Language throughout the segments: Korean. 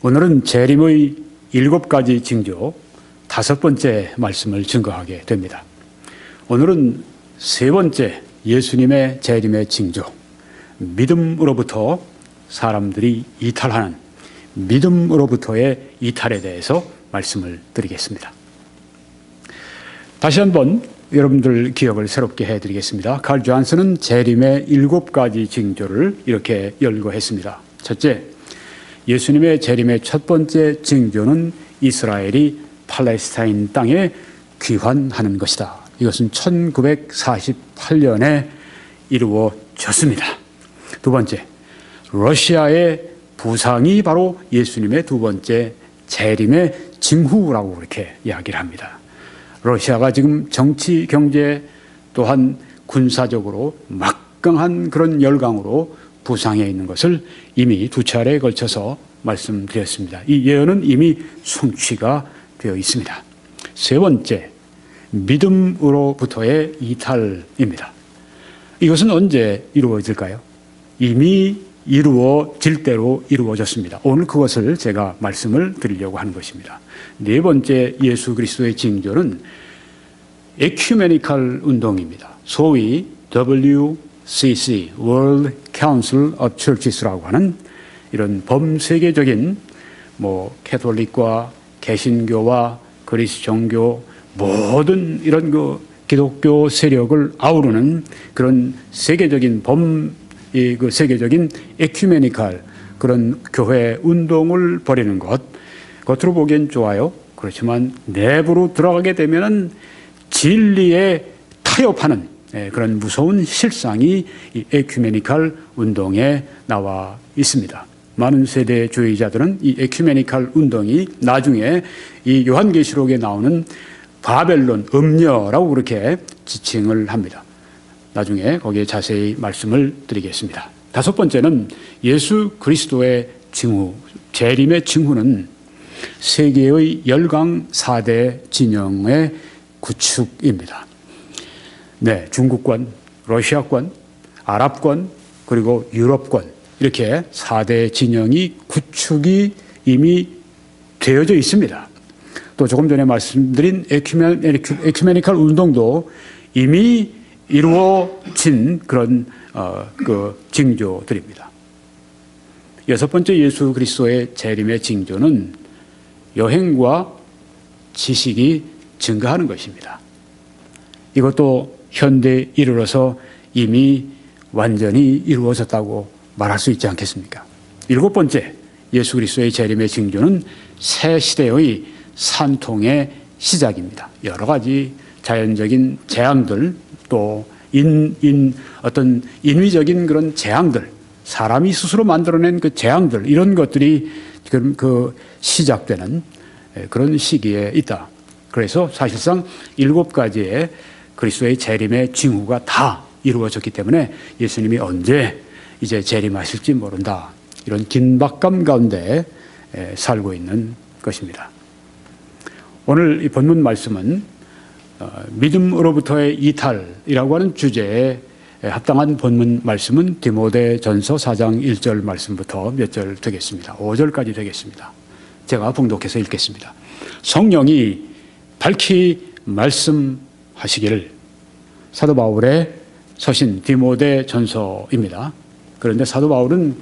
오늘은 재림의 7가지 징조 5번째 말씀을 증거하게 됩니다. 오늘은 3번째 예수님의 재림의 징조, 믿음으로부터 사람들이 이탈하는 믿음으로부터의 이탈에 대해서 말씀을 드리겠습니다. 다시 한번 여러분들 기억을 새롭게 해드리겠습니다. 칼 존슨은 재림의 7가지 징조를 이렇게 열거했습니다. 첫째, 예수님의 재림의 첫 번째 징조는 이스라엘이 팔레스타인 땅에 귀환하는 것이다. 이것은 1948년에 이루어졌습니다. 두 번째, 러시아의 부상이 바로 예수님의 두 번째 재림의 징후라고 그렇게 이야기를 합니다. 러시아가 지금 정치, 경제 또한 군사적으로 막강한 그런 열강으로 부상해 있는 것을 이미 2차례에 걸쳐서 말씀드렸습니다. 이 예언은 이미 성취가 되어 있습니다. 세 번째, 믿음으로부터의 이탈입니다. 이것은 언제 이루어질까요? 이미 이루어질 대로 이루어졌습니다. 오늘 그것을 제가 말씀을 드리려고 하는 것입니다. 네 번째 예수 그리스도의 징조는 에큐메니컬 운동입니다. 소위 WCC, World Council of Churches라고 하는 이런 범세계적인 캐톨릭과 개신교와 그리스 종교 모든 이런 기독교 세력을 아우르는 그런 세계적인 세계적인 에큐메니컬 그런 교회 운동을 벌이는 것, 겉으로 보기엔 좋아요. 그렇지만 내부로 들어가게 되면은 진리에 타협하는 그런 무서운 실상이 이 에큐메니컬 운동에 나와 있습니다. 많은 세대주의자들은 이 에큐메니컬 운동이 나중에 이 요한계시록에 나오는 바벨론 음녀라고 그렇게 지칭을 합니다. 나중에 거기에 자세히 말씀을 드리겠습니다. 다섯 번째는 예수 그리스도의 징후, 재림의 징후는 세계의 열강 4대 진영의 구축입니다. 네, 중국권, 러시아권, 아랍권, 그리고 유럽권 이렇게 4대 진영이 구축이 이미 되어져 있습니다. 또 조금 전에 말씀드린 에큐메니컬 운동도 이미 이루어진 그런 징조들입니다. 여섯 번째 예수 그리스도의 재림의 징조는 여행과 지식이 증가하는 것입니다. 이것도 현대에 이르러서 이미 완전히 이루어졌다고 말할 수 있지 않겠습니까? 일곱 번째 예수 그리스도의 재림의 징조는 새 시대의 산통의 시작입니다. 여러 가지 자연적인 재앙들 또 어떤 인위적인 그런 재앙들, 사람이 스스로 만들어낸 그 재앙들 이런 것들이 지금 시작되는 그런 시기에 있다. 그래서 사실상 7가지의 그리스도의 재림의 징후가 다 이루어졌기 때문에 예수님이 언제 이제 재림하실지 모른다. 이런 긴박감 가운데 살고 있는 것입니다. 오늘 이 본문 말씀은 믿음으로부터의 이탈이라고 하는 주제에 합당한 본문 말씀은 디모데전서 4장 1절 말씀부터 몇 절 되겠습니다. 5절까지 되겠습니다. 제가 봉독해서 읽겠습니다. 성령이 밝히 말씀하시기를. 사도 바울의 서신 디모데전서입니다. 그런데 사도 바울은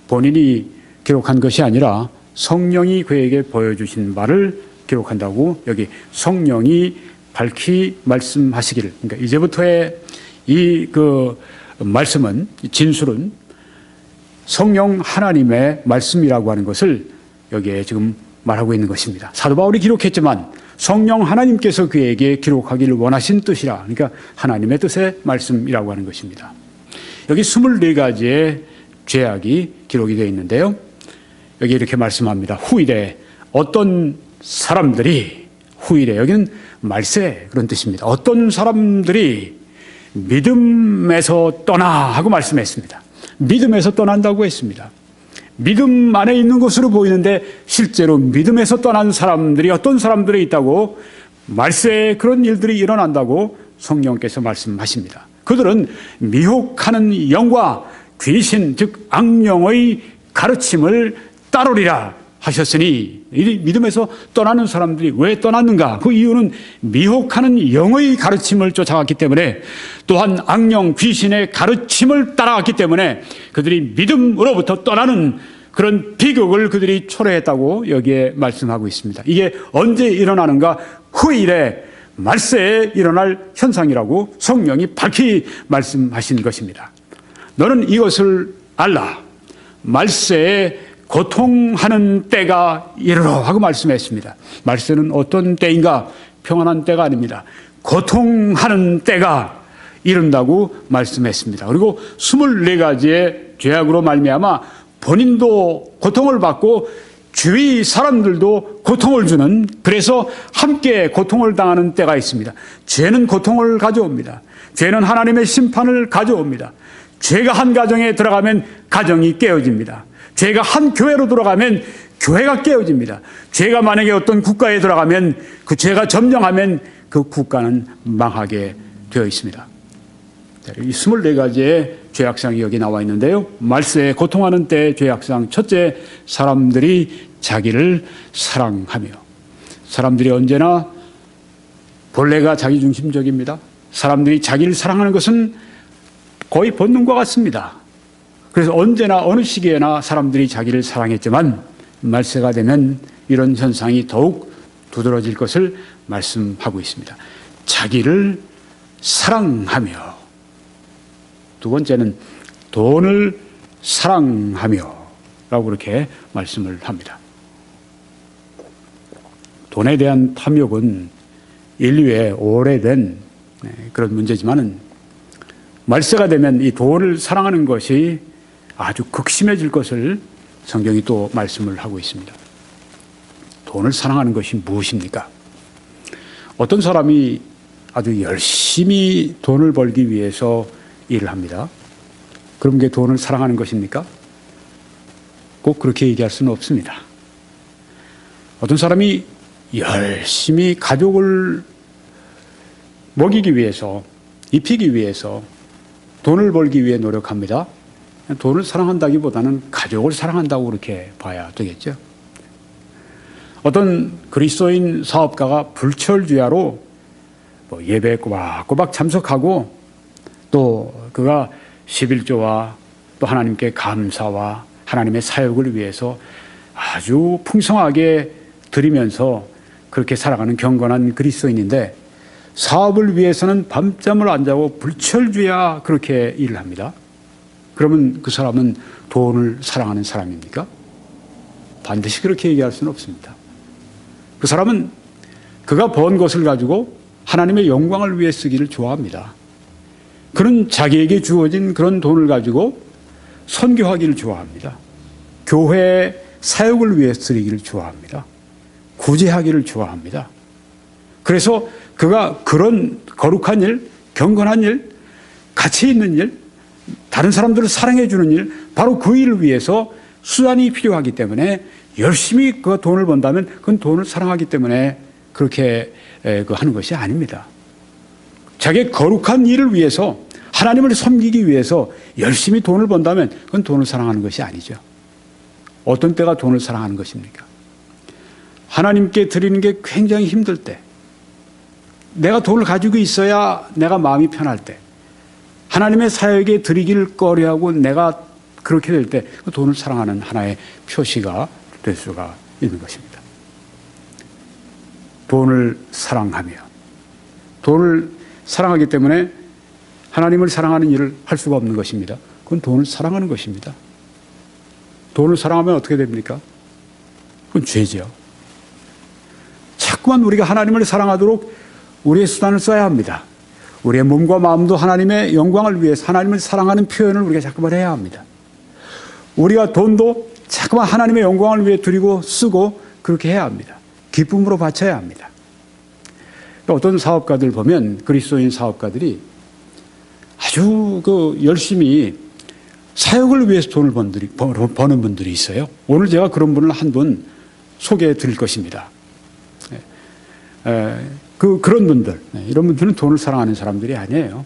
본인이 기록한 것이 아니라 성령이 그에게 보여주신 바를 기록한다고 여기 성령이 밝히 말씀하시기를. 그러니까 이제부터의 이 말씀은, 진술은 성령 하나님의 말씀이라고 하는 것을 여기에 지금 말하고 있는 것입니다. 사도 바울이 기록했지만 성령 하나님께서 그에게 기록하기를 원하신 뜻이라. 그러니까 하나님의 뜻의 말씀이라고 하는 것입니다. 여기 24가지의 죄악이 기록이 되어 있는데요. 여기 이렇게 말씀합니다. 후일에 어떤 사람들이, 후일에 여기는 말세 그런 뜻입니다. 어떤 사람들이 믿음에서 떠나 하고 말씀했습니다. 믿음에서 떠난다고 했습니다. 믿음 안에 있는 것으로 보이는데 실제로 믿음에서 떠난 사람들이 어떤 사람들이 있다고, 말세에 그런 일들이 일어난다고 성령께서 말씀하십니다. 그들은 미혹하는 영과 귀신 즉 악령의 가르침을 따르리라 하셨으니, 이 믿음에서 떠나는 사람들이 왜 떠났는가? 그 이유는 미혹하는 영의 가르침을 쫓아갔기 때문에, 또한 악령 귀신의 가르침을 따라갔기 때문에 그들이 믿음으로부터 떠나는 그런 비극을 그들이 초래했다고 여기에 말씀하고 있습니다. 이게 언제 일어나는가? 후일에 말세에 일어날 현상이라고 성령이 밝히 말씀하신 것입니다. 너는 이것을 알라. 말세에 고통하는 때가 이르러 하고 말씀했습니다. 말세는 어떤 때인가? 평안한 때가 아닙니다. 고통하는 때가 이른다고 말씀했습니다. 그리고 24가지의 죄악으로 말미암아 본인도 고통을 받고 주위 사람들도 고통을 주는, 그래서 함께 고통을 당하는 때가 있습니다. 죄는 고통을 가져옵니다. 죄는 하나님의 심판을 가져옵니다. 죄가 한 가정에 들어가면 가정이 깨어집니다. 죄가 한 교회로 들어가면 교회가 깨어집니다. 죄가 만약에 어떤 국가에 들어가면, 그 죄가 점령하면 그 국가는 망하게 되어 있습니다. 이 24가지의 죄악상이 여기 나와 있는데요. 말세에 고통하는 때 죄악상 첫째, 사람들이 자기를 사랑하며. 사람들이 언제나 본래가 자기중심적입니다. 사람들이 자기를 사랑하는 것은 거의 본능과 같습니다. 그래서 언제나 어느 시기에나 사람들이 자기를 사랑했지만 말세가 되면 이런 현상이 더욱 두드러질 것을 말씀하고 있습니다. 자기를 사랑하며. 두 번째는 돈을 사랑하며 라고 그렇게 말씀을 합니다. 돈에 대한 탐욕은 인류의 오래된 그런 문제지만은 말세가 되면 이 돈을 사랑하는 것이 아주 극심해질 것을 성경이 또 말씀을 하고 있습니다. 돈을 사랑하는 것이 무엇입니까? 어떤 사람이 아주 열심히 돈을 벌기 위해서 일을 합니다. 그럼 그게 돈을 사랑하는 것입니까? 꼭 그렇게 얘기할 수는 없습니다. 어떤 사람이 열심히 가족을 먹이기 위해서, 입히기 위해서 돈을 벌기 위해 노력합니다. 돈을 사랑한다기보다는 가족을 사랑한다고 그렇게 봐야 되겠죠. 어떤 그리스도인 사업가가 불철주야로 예배에 꼬박꼬박 참석하고, 또 그가 11조와 또 하나님께 감사와 하나님의 사역을 위해서 아주 풍성하게 드리면서 그렇게 살아가는 경건한 그리스도인인데, 사업을 위해서는 밤잠을 안 자고 불철주야 그렇게 일을 합니다. 그러면 그 사람은 돈을 사랑하는 사람입니까? 반드시 그렇게 얘기할 수는 없습니다. 그 사람은 그가 번 것을 가지고 하나님의 영광을 위해 쓰기를 좋아합니다. 그는 자기에게 주어진 그런 돈을 가지고 선교하기를 좋아합니다. 교회 사역을 위해 쓰기를 좋아합니다. 구제하기를 좋아합니다. 그래서 그가 그런 거룩한 일, 경건한 일, 가치 있는 일, 다른 사람들을 사랑해 주는 일, 바로 그 일을 위해서 수단이 필요하기 때문에 열심히 그 돈을 번다면 그건 돈을 사랑하기 때문에 그렇게 하는 것이 아닙니다. 자기의 거룩한 일을 위해서, 하나님을 섬기기 위해서 열심히 돈을 번다면 그건 돈을 사랑하는 것이 아니죠. 어떤 때가 돈을 사랑하는 것입니까? 하나님께 드리는 게 굉장히 힘들 때, 내가 돈을 가지고 있어야 내가 마음이 편할 때, 하나님의 사역에 드리기를 꺼려하고 내가 그렇게 될 때 그 돈을 사랑하는 하나의 표시가 될 수가 있는 것입니다. 돈을 사랑하며, 돈을 사랑하기 때문에 하나님을 사랑하는 일을 할 수가 없는 것입니다. 그건 돈을 사랑하는 것입니다. 돈을 사랑하면 어떻게 됩니까? 그건 죄죠. 자꾸만 우리가 하나님을 사랑하도록 우리의 수단을 써야 합니다. 우리의 몸과 마음도 하나님의 영광을 위해서 하나님을 사랑하는 표현을 우리가 자꾸만 해야 합니다. 우리가 돈도 자꾸만 하나님의 영광을 위해 드리고 쓰고 그렇게 해야 합니다. 기쁨으로 바쳐야 합니다. 어떤 사업가들 보면, 그리스도인 사업가들이 아주 열심히 사역을 위해서 돈을 버는 분들이 있어요. 오늘 제가 그런 분을 한 분 소개해 드릴 것입니다. 그런 분들, 이런 분들은 돈을 사랑하는 사람들이 아니에요.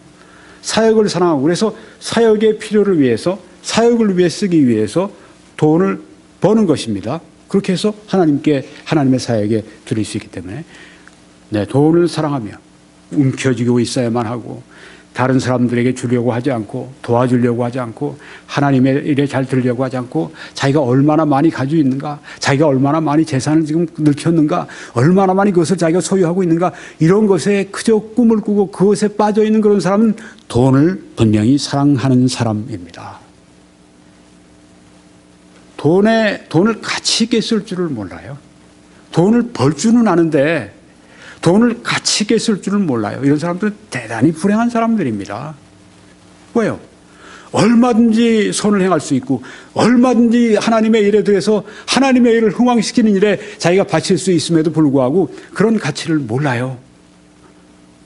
사역을 사랑하고, 그래서 사역의 필요를 위해서, 사역을 위해 쓰기 위해서 돈을 버는 것입니다. 그렇게 해서 하나님의 사역에 드릴 수 있기 때문에 네, 돈을 사랑하며 움켜쥐고 있어야만 하고 다른 사람들에게 주려고 하지 않고 도와주려고 하지 않고 하나님의 일에 잘 들으려고 하지 않고 자기가 얼마나 많이 가지고 있는가, 자기가 얼마나 많이 재산을 지금 늘켰는가, 얼마나 많이 그것을 자기가 소유하고 있는가, 이런 것에 그저 꿈을 꾸고 그것에 빠져 있는 그런 사람은 돈을 분명히 사랑하는 사람입니다. 돈을 가치 있게 쓸 줄을 몰라요. 돈을 벌 줄은 아는데 돈을 가치 있게 쓸 줄은 몰라요. 이런 사람들은 대단히 불행한 사람들입니다. 왜요? 얼마든지 선을 행할 수 있고 얼마든지 하나님의 일에 대해서 하나님의 일을 흥왕시키는 일에 자기가 바칠 수 있음에도 불구하고 그런 가치를 몰라요.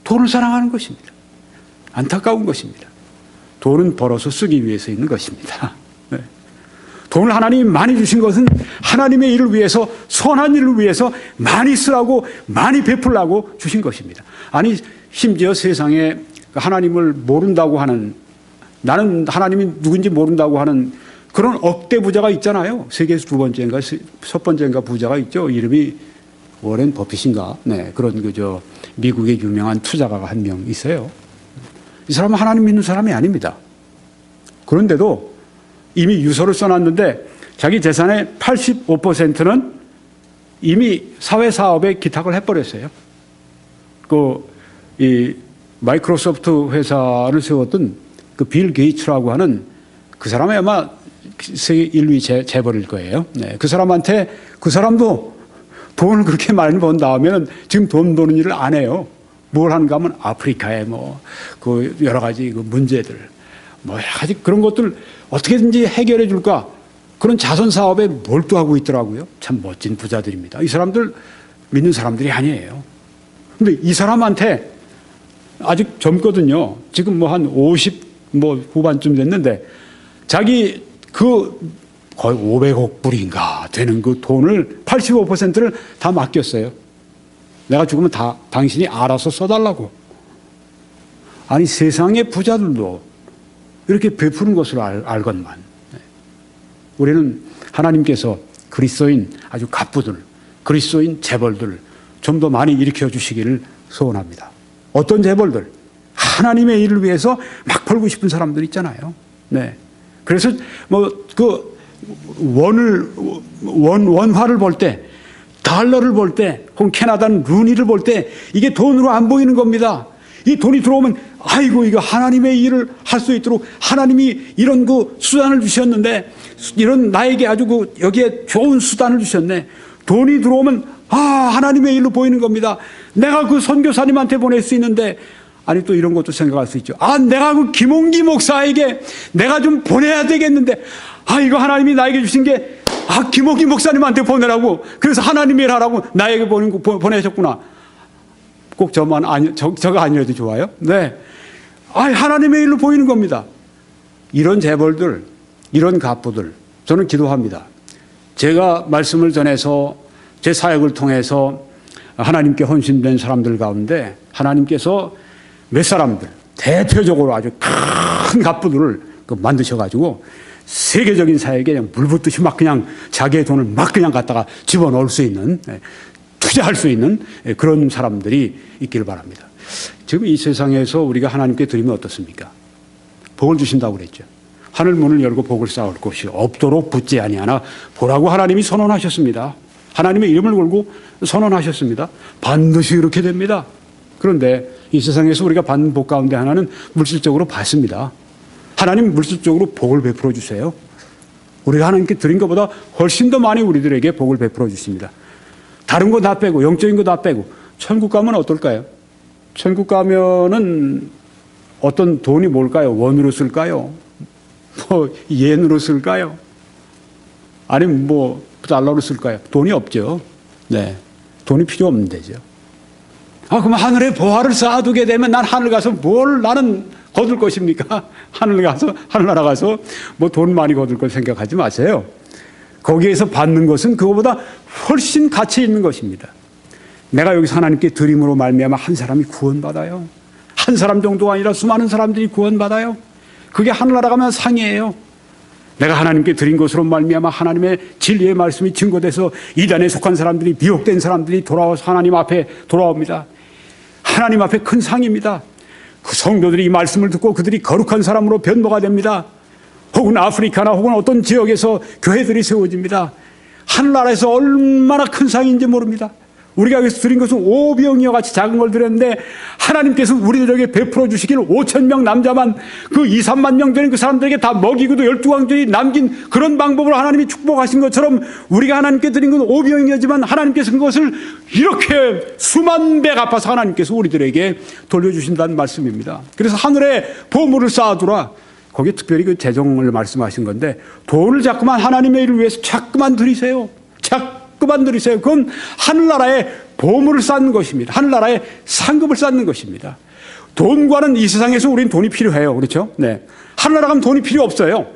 돈을 사랑하는 것입니다. 안타까운 것입니다. 돈은 벌어서 쓰기 위해서 있는 것입니다. 네. 돈을 하나님이 많이 주신 것은 하나님의 일을 위해서, 선한 일을 위해서 많이 쓰라고, 많이 베풀라고 주신 것입니다. 아니, 심지어 세상에 하나님을 모른다고 하는, 나는 하나님이 누군지 모른다고 하는 그런 억대 부자가 있잖아요. 세계에서 두 번째인가 첫 번째인가 부자가 있죠. 이름이 워렌 버핏인가. 네, 그런 미국의 유명한 투자가가 한 명 있어요. 이 사람은 하나님 믿는 사람이 아닙니다. 그런데도 이미 유서를 써놨는데 자기 재산의 85%는 이미 사회사업에 기탁을 해버렸어요. 이 마이크로소프트 회사를 세웠던 그 빌 게이츠라고 하는 그 사람이 아마 세계 1위 재벌일 거예요. 네, 그 사람한테, 그 사람도 돈을 그렇게 많이 번 다음에는 지금 돈 버는 일을 안 해요. 뭘 하는가 하면 아프리카에 여러 가지 문제들, 여러 가지 그런 것들 어떻게든지 해결해 줄까? 그런 자선 사업에 몰두하고 있더라고요. 참 멋진 부자들입니다. 이 사람들 믿는 사람들이 아니에요. 근데 이 사람한테 아직 젊거든요. 지금 한 50 후반쯤 됐는데 자기 거의 500억 불인가 되는 그 돈을 85%를 다 맡겼어요. 내가 죽으면 다 당신이 알아서 써달라고. 아니, 세상의 부자들도 이렇게 베푸는 것을 알건만. 우리는 하나님께서 그리스도인 아주 갑부들, 그리스도인 재벌들 좀 더 많이 일으켜 주시기를 소원합니다. 어떤 재벌들? 하나님의 일을 위해서 막 벌고 싶은 사람들 있잖아요. 네. 그래서 원화를 벌 때, 달러를 벌 때, 혹은 캐나다는 루니를 벌 때 이게 돈으로 안 보이는 겁니다. 이 돈이 들어오면 아이고, 이거 하나님의 일을 할 수 있도록 하나님이 이런 수단을 주셨는데, 이런 나에게 아주 여기에 좋은 수단을 주셨네. 돈이 들어오면 하나님의 일로 보이는 겁니다. 내가 그 선교사님한테 보낼 수 있는데, 아니, 또 이런 것도 생각할 수 있죠. 내가 그 김홍기 목사에게 내가 좀 보내야 되겠는데, 이거 하나님이 나에게 주신 게 김홍기 목사님한테 보내라고, 그래서 하나님의 일 하라고 나에게 보내셨구나. 꼭 저가 아니라도 좋아요. 네. 하나님의 일로 보이는 겁니다. 이런 재벌들, 이런 갑부들, 저는 기도합니다. 제가 말씀을 전해서 제 사역을 통해서 하나님께 헌신된 사람들 가운데 하나님께서 몇 사람들, 대표적으로 아주 큰 갑부들을 만드셔가지고 세계적인 사역에 그냥 물 붓듯이 막 그냥 자기의 돈을 막 그냥 갖다가 집어넣을 수 있는, 투자할 수 있는 그런 사람들이 있기를 바랍니다. 지금 이 세상에서 우리가 하나님께 드리면 어떻습니까? 복을 주신다고 그랬죠. 하늘 문을 열고 복을 쌓을 곳이 없도록 붙지 아니하나 보라고 하나님이 선언하셨습니다. 하나님의 이름을 걸고 선언하셨습니다. 반드시 그렇게 됩니다. 그런데 이 세상에서 우리가 받는 복 가운데 하나는 물질적으로 받습니다. 하나님 물질적으로 복을 베풀어 주세요. 우리가 하나님께 드린 것보다 훨씬 더 많이 우리들에게 복을 베풀어 주십니다. 다른 거 다 빼고, 영적인 거 다 빼고, 천국 가면 어떨까요? 천국 가면은 어떤 돈이 뭘까요? 원으로 쓸까요? 옌으로 쓸까요? 아니면 달러로 쓸까요? 돈이 없죠. 네. 돈이 필요 없는 데죠. 그럼 하늘에 보화를 쌓아두게 되면 난 하늘 가서 뭘 나는 거둘 것입니까? 하늘나라 가서 돈 많이 거둘 걸 생각하지 마세요. 거기에서 받는 것은 그거보다 훨씬 가치 있는 것입니다. 내가 여기서 하나님께 드림으로 말미암아 한 사람이 구원받아요. 한 사람 정도가 아니라 수많은 사람들이 구원받아요. 그게 하늘나라 가면 상이에요. 내가 하나님께 드린 것으로 말미암아 하나님의 진리의 말씀이 증거돼서 이단에 속한 사람들이, 미혹된 사람들이 돌아와서 하나님 앞에 돌아옵니다. 하나님 앞에 큰 상입니다. 그 성도들이 이 말씀을 듣고 그들이 거룩한 사람으로 변모가 됩니다. 혹은 아프리카나 혹은 어떤 지역에서 교회들이 세워집니다. 하늘나라에서 얼마나 큰 상인지 모릅니다. 우리가 여기서 드린 것은 오병이어 같이 작은 걸 드렸는데 하나님께서 우리들에게 베풀어 주시길 5,000명 남자만 그 2, 3만 명 되는 그 사람들에게 다 먹이고도 12광절이 남긴 그런 방법으로 하나님이 축복하신 것처럼 우리가 하나님께 드린 건 오병이어지만 하나님께서 그것을 이렇게 수만 배 갚아서 하나님께서 우리들에게 돌려주신다는 말씀입니다. 그래서 하늘에 보물을 쌓아두라. 거기에 특별히 그 재정을 말씀하신 건데 돈을 자꾸만 하나님의 일을 위해서 자꾸만 들이세요. 자꾸만 들이세요. 그건 하늘나라에 보물을 쌓는 것입니다. 하늘나라에 상급을 쌓는 것입니다. 돈과는 이 세상에서 우린 돈이 필요해요. 그렇죠? 네. 하늘나라 가면 돈이 필요 없어요.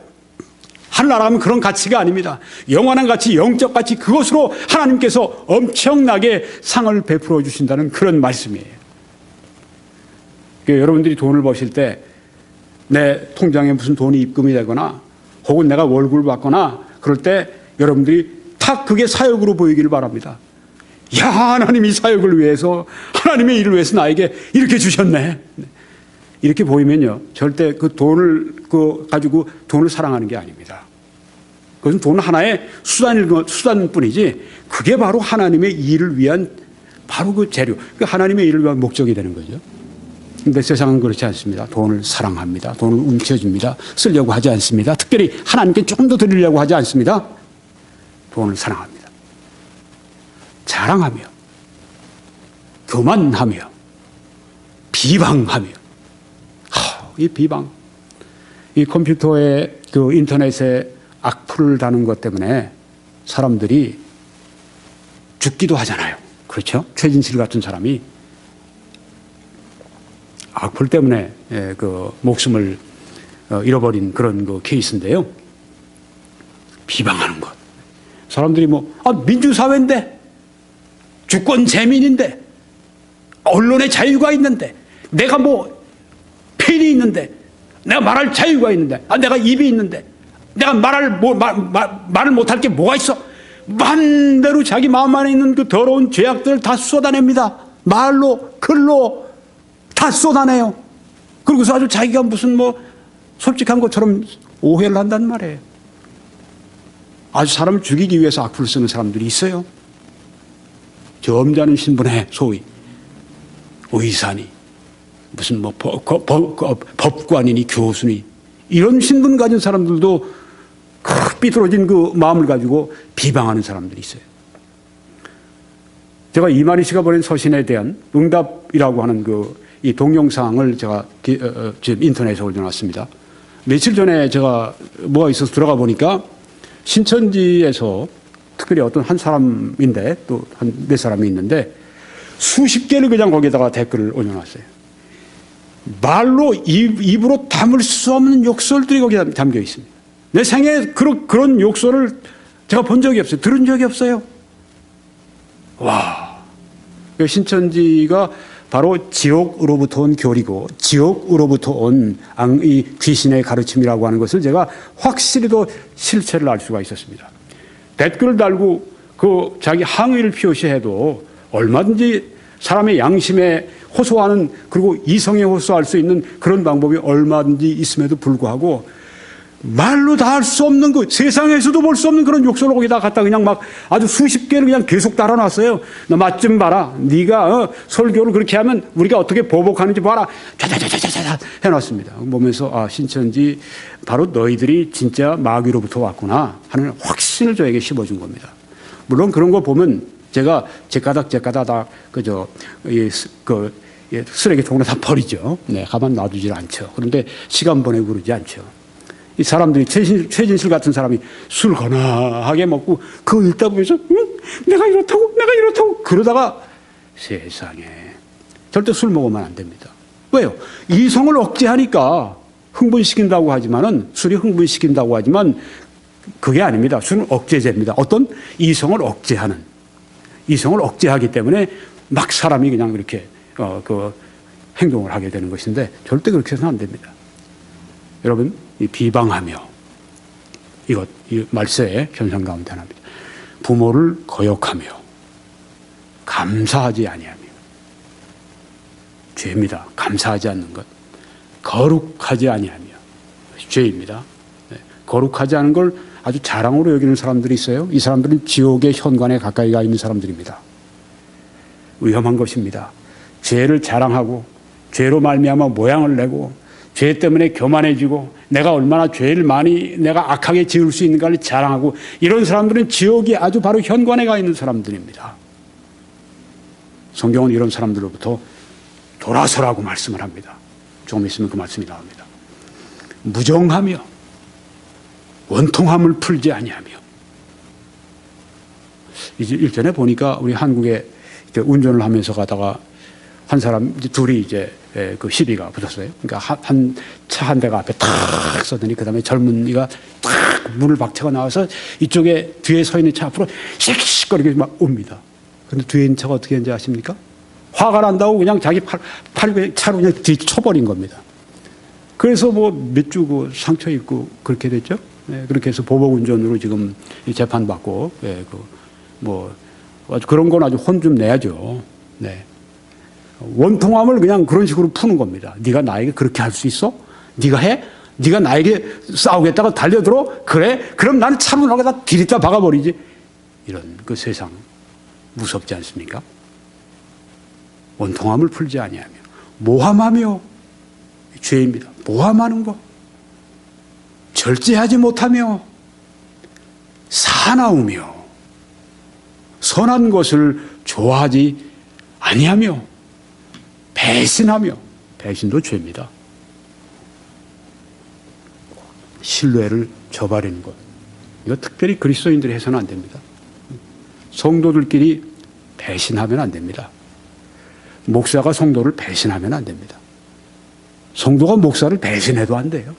하늘나라 가면 그런 가치가 아닙니다. 영원한 가치, 영적 가치, 그것으로 하나님께서 엄청나게 상을 베풀어 주신다는 그런 말씀이에요. 그러니까 여러분들이 돈을 버실 때 내 통장에 무슨 돈이 입금이 되거나 혹은 내가 월급을 받거나 그럴 때 여러분들이 딱 그게 사역으로 보이기를 바랍니다. 야, 하나님이 사역을 위해서, 하나님의 일을 위해서 나에게 이렇게 주셨네. 이렇게 보이면요, 절대 그 돈을 가지고 돈을 사랑하는 게 아닙니다. 그것은 돈 하나의 수단뿐이지 그게 바로 하나님의 일을 위한 바로 그 재료, 하나님의 일을 위한 목적이 되는 거죠. 근데 세상은 그렇지 않습니다. 돈을 사랑합니다. 돈을 움켜줍니다. 쓰려고 하지 않습니다. 특별히 하나님께 조금 더 드리려고 하지 않습니다. 돈을 사랑합니다. 자랑하며, 교만하며, 비방하며, 이 비방, 이 컴퓨터에 그 인터넷에 악플을 다는 것 때문에 사람들이 죽기도 하잖아요. 그렇죠? 최진실 같은 사람이 악플 때문에 그 목숨을 잃어버린 그런 그 케이스인데요. 비방하는 것. 사람들이 민주사회인데, 주권 재민인데, 언론의 자유가 있는데, 내가 펜이 있는데, 내가 말할 자유가 있는데, 내가 입이 있는데, 내가 말을 못할 게 뭐가 있어? 마음대로 자기 마음 안에 있는 그 더러운 죄악들을 다 쏟아냅니다. 말로, 글로 다 쏟아내요. 그러고서 아주 자기가 무슨 솔직한 것처럼 오해를 한단 말이에요. 아주 사람을 죽이기 위해서 악플을 쓰는 사람들이 있어요. 점잖은 신분의 소위 의사니 무슨 법관이니 교수니 이런 신분 가진 사람들도 삐뚤어진 그 마음을 가지고 비방하는 사람들이 있어요. 제가 이만희 씨가 보낸 서신에 대한 응답이라고 하는 이 동영상을 제가 지금 인터넷에 올려놨습니다. 며칠 전에 제가 뭐가 있어서 들어가 보니까 신천지에서 특별히 어떤 한 사람인데 또 한 몇 사람이 있는데 수십 개를 그냥 거기다가 댓글을 올려놨어요. 말로 입으로 담을 수 없는 욕설들이 거기에 담겨 있습니다. 내 생에 그런 욕설을 제가 본 적이 없어요. 들은 적이 없어요. 와, 신천지가 바로 지옥으로부터 온 교리고 지옥으로부터 온 이 귀신의 가르침이라고 하는 것을 제가 확실히도 실체를 알 수가 있었습니다. 댓글을 달고 자기 항의를 표시해도 얼마든지 사람의 양심에 호소하는 그리고 이성에 호소할 수 있는 그런 방법이 얼마든지 있음에도 불구하고 말로 다 할 수 없는 세상에서도 볼 수 없는 그런 욕설을 거기다 갖다 그냥 아주 수십 개를 그냥 계속 달아놨어요. 너 맛 좀 봐라. 네가 설교를 그렇게 하면 우리가 어떻게 보복하는지 봐라. 자자자자자자 해놨습니다. 보면서 신천지 바로 너희들이 진짜 마귀로부터 왔구나 하는 확신을 저에게 심어준 겁니다. 물론 그런 거 보면 제가 제 가닥 다 쓰레기통으로 다 버리죠. 네, 가만 놔두질 않죠. 그런데 시간 보내고 그러지 않죠. 이 사람들이 최진실 같은 사람이 술 거나하게 먹고 그거 읽다 보면서 내가 이렇다고 그러다가 세상에 절대 술 먹으면 안 됩니다. 왜요? 이성을 억제하니까 흥분시킨다고 하지만은 술이 흥분시킨다고 하지만 그게 아닙니다. 술은 억제제입니다. 어떤 이성을 억제하기 때문에 막 사람이 그냥 그렇게 행동을 하게 되는 것인데 절대 그렇게 해서는 안 됩니다. 여러분, 이 비방하며 이 말세의 현상 가운데 하나입니다. 부모를 거역하며 감사하지 아니하며. 죄입니다. 감사하지 않는 것. 거룩하지 아니하며. 죄입니다. 네. 거룩하지 않은 걸 아주 자랑으로 여기는 사람들이 있어요. 이 사람들은 지옥의 현관에 가까이 가 있는 사람들입니다. 위험한 것입니다. 죄를 자랑하고 죄로 말미암아 모양을 내고 죄 때문에 교만해지고 내가 얼마나 죄를 많이 내가 악하게 지을 수 있는가를 자랑하고 이런 사람들은 지옥이 아주 바로 현관에 가 있는 사람들입니다. 성경은 이런 사람들로부터 돌아서라고 말씀을 합니다. 조금 있으면 그 말씀이 나옵니다. 무정하며 원통함을 풀지 아니하며. 이제 일전에 보니까 우리 한국에 운전을 하면서 가다가 한 사람 둘이 이제 그 시비가 붙었어요. 그러니까 차 한 대가 앞에 탁 서더니 그 다음에 젊은이가 탁 문을 박차고 나와서 이쪽에 뒤에 서 있는 차 앞으로 씩씩거리게 막 옵니다. 그런데 뒤에 있는 차가 어떻게 했는지 아십니까? 화가 난다고 그냥 자기 팔 차로 그냥 뒤쳐버린 겁니다. 그래서 뭐 몇 주 그 상처 입고 그렇게 됐죠. 네, 그렇게 해서 보복 운전으로 지금 재판받고, 예, 뭐 아주 그런 건 아주 혼 좀 내야죠. 네. 원통함을 그냥 그런 식으로 푸는 겁니다. 네가 나에게 그렇게 할 수 있어? 네가 해? 네가 나에게 싸우겠다고 달려들어? 그래? 그럼 나는 차로 나가다 디리다 박아버리지. 이런 그 세상 무섭지 않습니까? 원통함을 풀지 아니하며 모함하며. 죄입니다. 모함하는 거. 절제하지 못하며 사나우며 선한 것을 좋아하지 아니하며 배신하며. 배신도 죄입니다. 신뢰를 저버리는 것. 이거 특별히 그리스도인들이 해서는 안 됩니다. 성도들끼리 배신하면 안 됩니다. 목사가 성도를 배신하면 안 됩니다. 성도가 목사를 배신해도 안 돼요.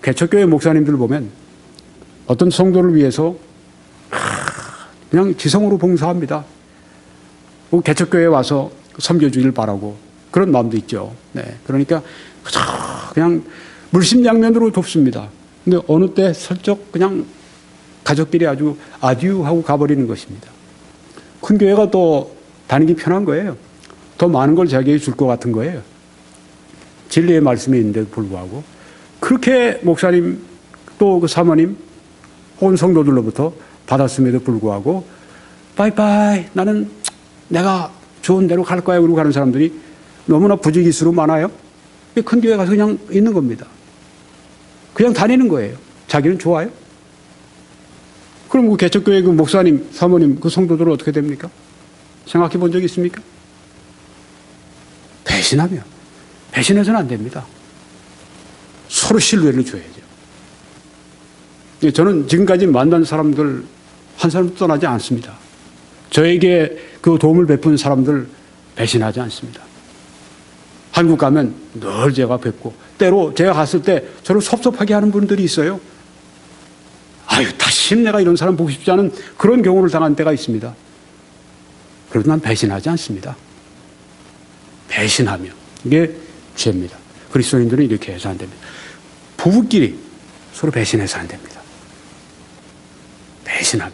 개척교회 목사님들 보면 어떤 성도를 위해서 그냥 지성으로 봉사합니다. 개척교회에 와서 섬겨주길 바라고 그런 마음도 있죠. 네. 그러니까 그냥 물심양면으로 돕습니다. 근데 어느 때 슬쩍 그냥 가족끼리 아주 아듀하고 가버리는 것입니다. 큰 교회가 또 다니기 편한 거예요. 더 많은 걸 자기에게 줄 것 같은 거예요. 진리의 말씀이 있는데도 불구하고 그렇게 목사님 또 그 사모님 온 성도들로부터 받았음에도 불구하고 바이바이 나는 내가 좋은 대로 갈 거야 그러고 가는 사람들이 너무나 부지기수로 많아요. 큰 교회 가서 그냥 있는 겁니다. 그냥 다니는 거예요. 자기는 좋아요. 그럼 그 개척교회 그 목사님 사모님 그 성도들은 어떻게 됩니까? 생각해 본 적 있습니까? 배신하며 배신해서는 안 됩니다. 서로 신뢰를 줘야죠. 저는 지금까지 만난 사람들 한 사람도 떠나지 않습니다. 저에게 그 도움을 베푼 사람들 배신하지 않습니다. 한국 가면 늘 제가 뵙고 때로 제가 갔을 때 저를 섭섭하게 하는 분들이 있어요. 아유 다시 내가 이런 사람 보고 싶지 않은 그런 경우를 당한 때가 있습니다. 그래도 난 배신하지 않습니다. 배신하며 이게 죄입니다. 그리스도인들은 이렇게 해서 안 됩니다. 부부끼리 서로 배신해서 안 됩니다. 배신하며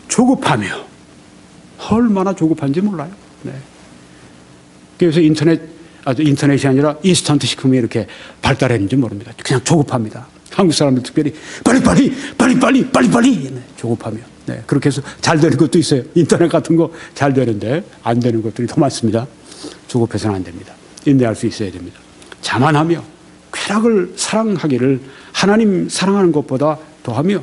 조급하며 얼마나 조급한지 몰라요. 네. 그래서 인터넷이 아니라 인스턴트 식품이 이렇게 발달했는지 모릅니다. 그냥 조급합니다. 한국 사람들 특별히 빨리 네, 조급하며 네, 그렇게 해서 잘 되는 것도 있어요. 인터넷 같은 거 잘 되는데 안 되는 것들이 더 많습니다. 조급해서는 안 됩니다. 인내할 수 있어야 됩니다. 자만하며 쾌락을 사랑하기를 하나님 사랑하는 것보다 더하며.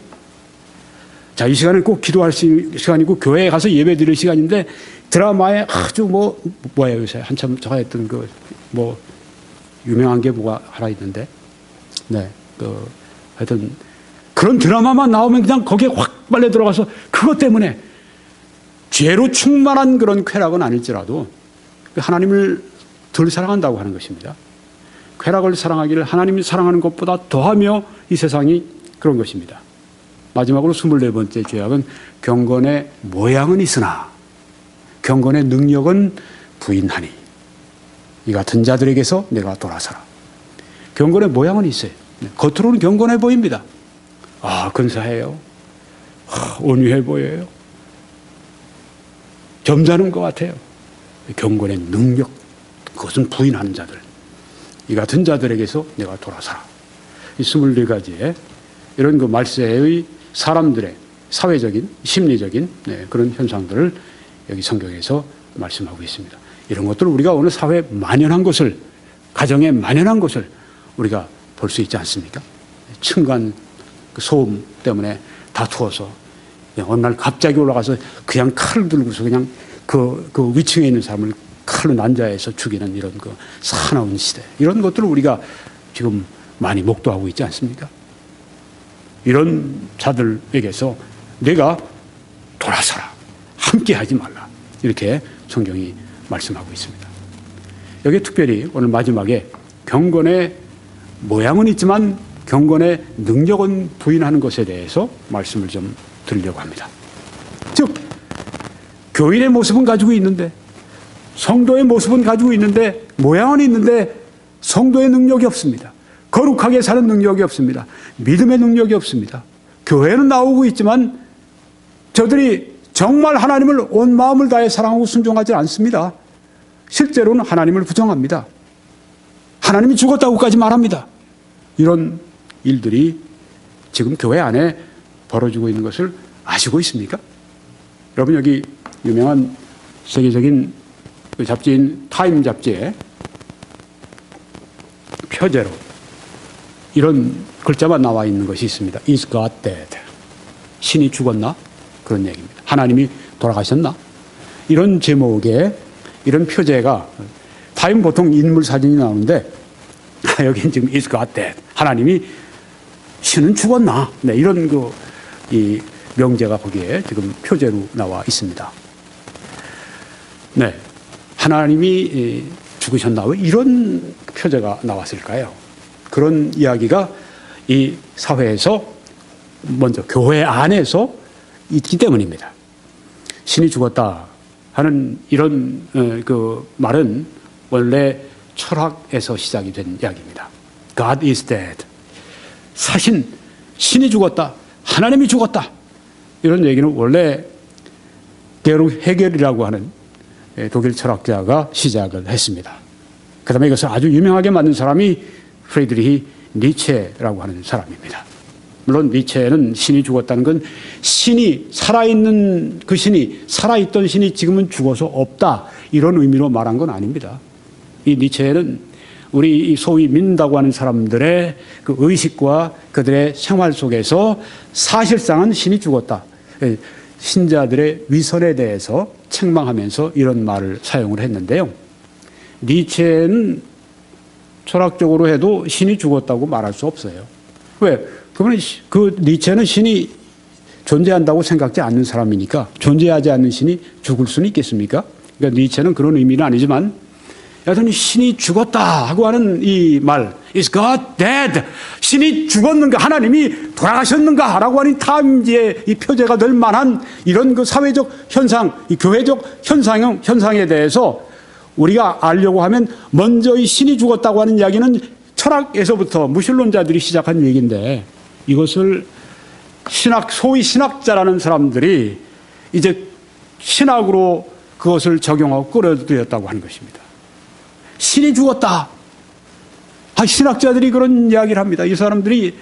자, 이 시간은 꼭 기도할 시간이고 교회에 가서 예배 드릴 시간인데 드라마에 아주 뭐예요 요새 한참 제가 했던 유명한 게 뭐가 하나 있는데 네, 하여튼 그런 드라마만 나오면 그냥 거기에 확 빨려 들어가서 그것 때문에 죄로 충만한 그런 쾌락은 아닐지라도 하나님을 덜 사랑한다고 하는 것입니다. 쾌락을 사랑하기를 하나님이 사랑하는 것보다 더하며 이 세상이 그런 것입니다. 마지막으로 24번째 죄악은 경건의 모양은 있으나 경건의 능력은 부인하니 이 같은 자들에게서 내가 돌아서라. 경건의 모양은 있어요. 겉으로는 경건해 보입니다. 근사해요. 온유해 보여요. 점잖은 것 같아요. 경건의 능력, 그것은 부인하는 자들, 이 같은 자들에게서 내가 돌아서라. 이 24가지의 이런 그 말세의 사람들의 사회적인, 심리적인 그런 현상들을 여기 성경에서 말씀하고 있습니다. 이런 것들을 우리가 오늘 사회에 만연한 것을, 가정에 만연한 것을 우리가 볼 수 있지 않습니까? 층간 그 소음 때문에 다투어서 어느 날 갑자기 올라가서 그냥 칼을 들고서 그냥 그 위층에 있는 사람을 칼로 난자해서 죽이는 이런 그 사나운 시대, 이런 것들을 우리가 지금 많이 목도하고 있지 않습니까? 이런 자들에게서 내가 돌아서라, 함께 하지 말라, 이렇게 성경이 말씀하고 있습니다. 여기 특별히 오늘 마지막에 경건의 모양은 있지만 경건의 능력은 부인하는 것에 대해서 말씀을 좀 드리려고 합니다. 즉, 교인의 모습은 가지고 있는데, 성도의 모습은 가지고 있는데, 모양은 있는데 성도의 능력이 없습니다. 거룩하게 사는 능력이 없습니다. 믿음의 능력이 없습니다. 교회는 나오고 있지만 저들이 정말 하나님을 온 마음을 다해 사랑하고 순종하지 않습니다. 실제로는 하나님을 부정합니다. 하나님이 죽었다고까지 말합니다. 이런 일들이 지금 교회 안에 벌어지고 있는 것을 아시고 있습니까? 여러분, 여기 유명한 세계적인 그 잡지인 타임 잡지에 표제로 이런 글자만 나와 있는 것이 있습니다. Is God dead? 신이 죽었나? 그런 얘기입니다. 하나님이 돌아가셨나? 이런 제목의 이런 표제가, 타임 보통 인물 사진이 나오는데 여기는 지금 Is God dead? 하나님이, 신은 죽었나? 네, 이런 이 명제가 거기에 지금 표제로 나와 있습니다. 네, 하나님이 죽으셨나? 왜 이런 표제가 나왔을까요? 그런 이야기가 이 사회에서, 먼저 교회 안에서 있기 때문입니다. 신이 죽었다 하는 이런 그 말은 원래 철학에서 시작이 된 이야기입니다. God is dead. 사신, 신이 죽었다, 하나님이 죽었다, 이런 얘기는 원래 게르 헤겔이라고 하는 독일 철학자가 시작을 했습니다. 그 다음에 이것을 아주 유명하게 만든 사람이 프리드리히 니체라고 하는 사람입니다. 물론 니체는 신이 죽었다는 건 신이, 살아있는 그 신이, 살아있던 신이 지금은 죽어서 없다, 이런 의미로 말한 건 아닙니다. 이 니체는 우리 소위 믿는다고 하는 사람들의 그 의식과 그들의 생활 속에서 사실상은 신이 죽었다, 신자들의 위선에 대해서 책망하면서 이런 말을 사용을 했는데요. 니체는 철학적으로 해도 신이 죽었다고 말할 수 없어요. 왜? 그러면 그 니체는 신이 존재한다고 생각지 않는 사람이니까 존재하지 않는 신이 죽을 수는 있겠습니까? 그러니까 니체는 그런 의미는 아니지만 여전히 신이 죽었다 하고 하는 이 말, Is God dead? 신이 죽었는가, 하나님이 돌아가셨는가 라고 하는 타임지의 이 표제가 될 만한 이런 그 사회적 현상, 이 교회적 현상에 대해서 우리가 알려고 하면 먼저 이 신이 죽었다고 하는 이야기는 철학에서부터 무신론자들이 시작한 얘기인데, 이것을 소위 신학자라는 사람들이 이제 신학으로 그것을 적용하고 끌어들였다고 하는 것입니다. 신이 죽었다. 신학자들이 그런 이야기를 합니다. 이 사람들이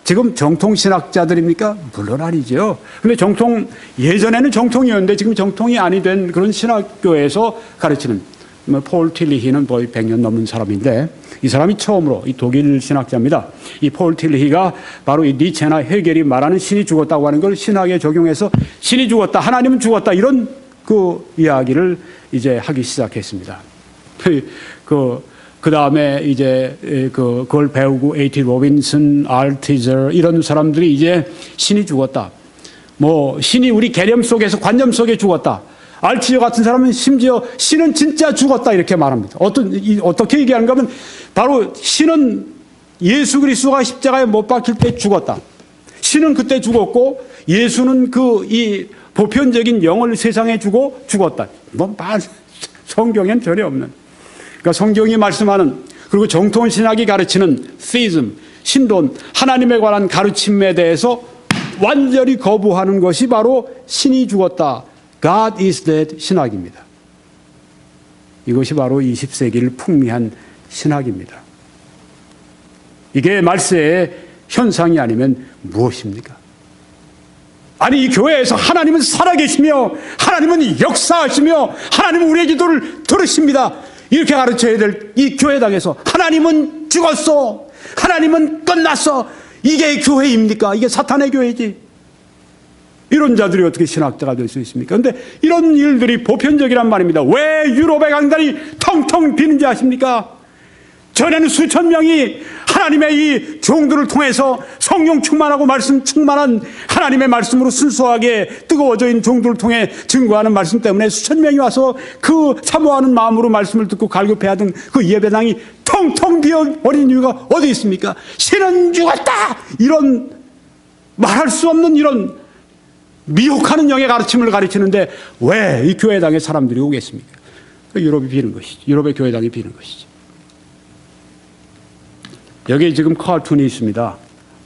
지금 정통신학자들입니까? 물론 아니죠. 그런데 예전에는 정통이었는데 지금 정통이 아니 된 그런 신학교에서 가르치는, 폴 틸리히는 거의 100년 넘은 사람인데, 이 사람이 처음으로, 이 독일 신학자입니다. 이 폴 틸리히가 바로 이 니체나 헤겔이 말하는 신이 죽었다고 하는 걸 신학에 적용해서 신이 죽었다, 하나님은 죽었다, 이런 그 이야기를 이제 하기 시작했습니다. 그 다음에 이제 그걸 배우고 A.T. 로빈슨, 알티저 이런 사람들이 이제 신이 죽었다, 신이 우리 개념 속에서, 관념 속에 죽었다, 알티저 같은 사람은 심지어 신은 진짜 죽었다, 이렇게 말합니다. 어떻게 얘기하는가 하면 바로 신은 예수 그리스도가 십자가에 못 박힐 때 죽었다. 신은 그때 죽었고 예수는 이 보편적인 영을 세상에 주고 죽었다. 성경엔 전혀 없는. 그러니까 성경이 말씀하는, 그리고 정통 신학이 가르치는 theism, 신론, 하나님에 관한 가르침에 대해서 완전히 거부하는 것이 바로 신이 죽었다, God is dead 신학입니다. 이것이 바로 20세기를 풍미한 신학입니다. 이게 말세의 현상이 아니면 무엇입니까? 아니, 이 교회에서 하나님은 살아계시며 하나님은 역사하시며 하나님은 우리의 기도를 들으십니다. 이렇게 가르쳐야 될 이 교회당에서 하나님은 죽었어, 하나님은 끝났어, 이게 교회입니까? 이게 사탄의 교회지. 이런 자들이 어떻게 신학자가 될 수 있습니까? 그런데 이런 일들이 보편적이란 말입니다. 왜 유럽의 강단이 텅텅 비는지 아십니까? 전에는 수천 명이 하나님의 이 종들을 통해서 성령 충만하고 말씀 충만한 하나님의 말씀으로 순수하게 뜨거워져 있는 종들을 통해 증거하는 말씀 때문에 수천 명이 와서 그 사모하는 마음으로 말씀을 듣고 갈급해야 하던 그 예배당이 텅텅 비어버린 이유가 어디 있습니까? 신은 죽었다! 이런 말할 수 없는 이런 미혹하는 영의 가르침을 가르치는데 왜 이 교회당에 사람들이 오겠습니까? 유럽이 비는 것이죠. 유럽의 교회당이 비는 것이죠. 여기 지금 카툰이 있습니다.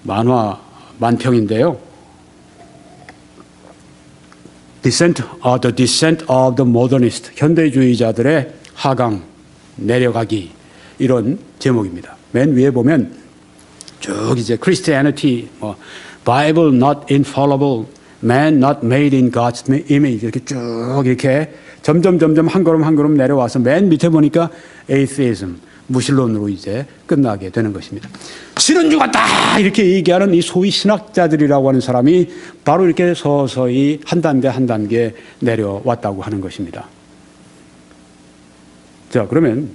만화 만평인데요. The Descent of the Modernist, 현대주의자들의 하강, 내려가기, 이런 제목입니다. 맨 위에 보면 쭉 이제 Christianity, Bible not infallible, Man not made in God's image, 이렇게 쭉 이렇게 점점 한 걸음 내려와서 맨 밑에 보니까 Atheism, 무신론으로 이제 끝나게 되는 것입니다. 신은 죽었다! 이렇게 얘기하는 이 소위 신학자들이라고 하는 사람이 바로 이렇게 서서히 한 단계 내려왔다고 하는 것입니다. 자, 그러면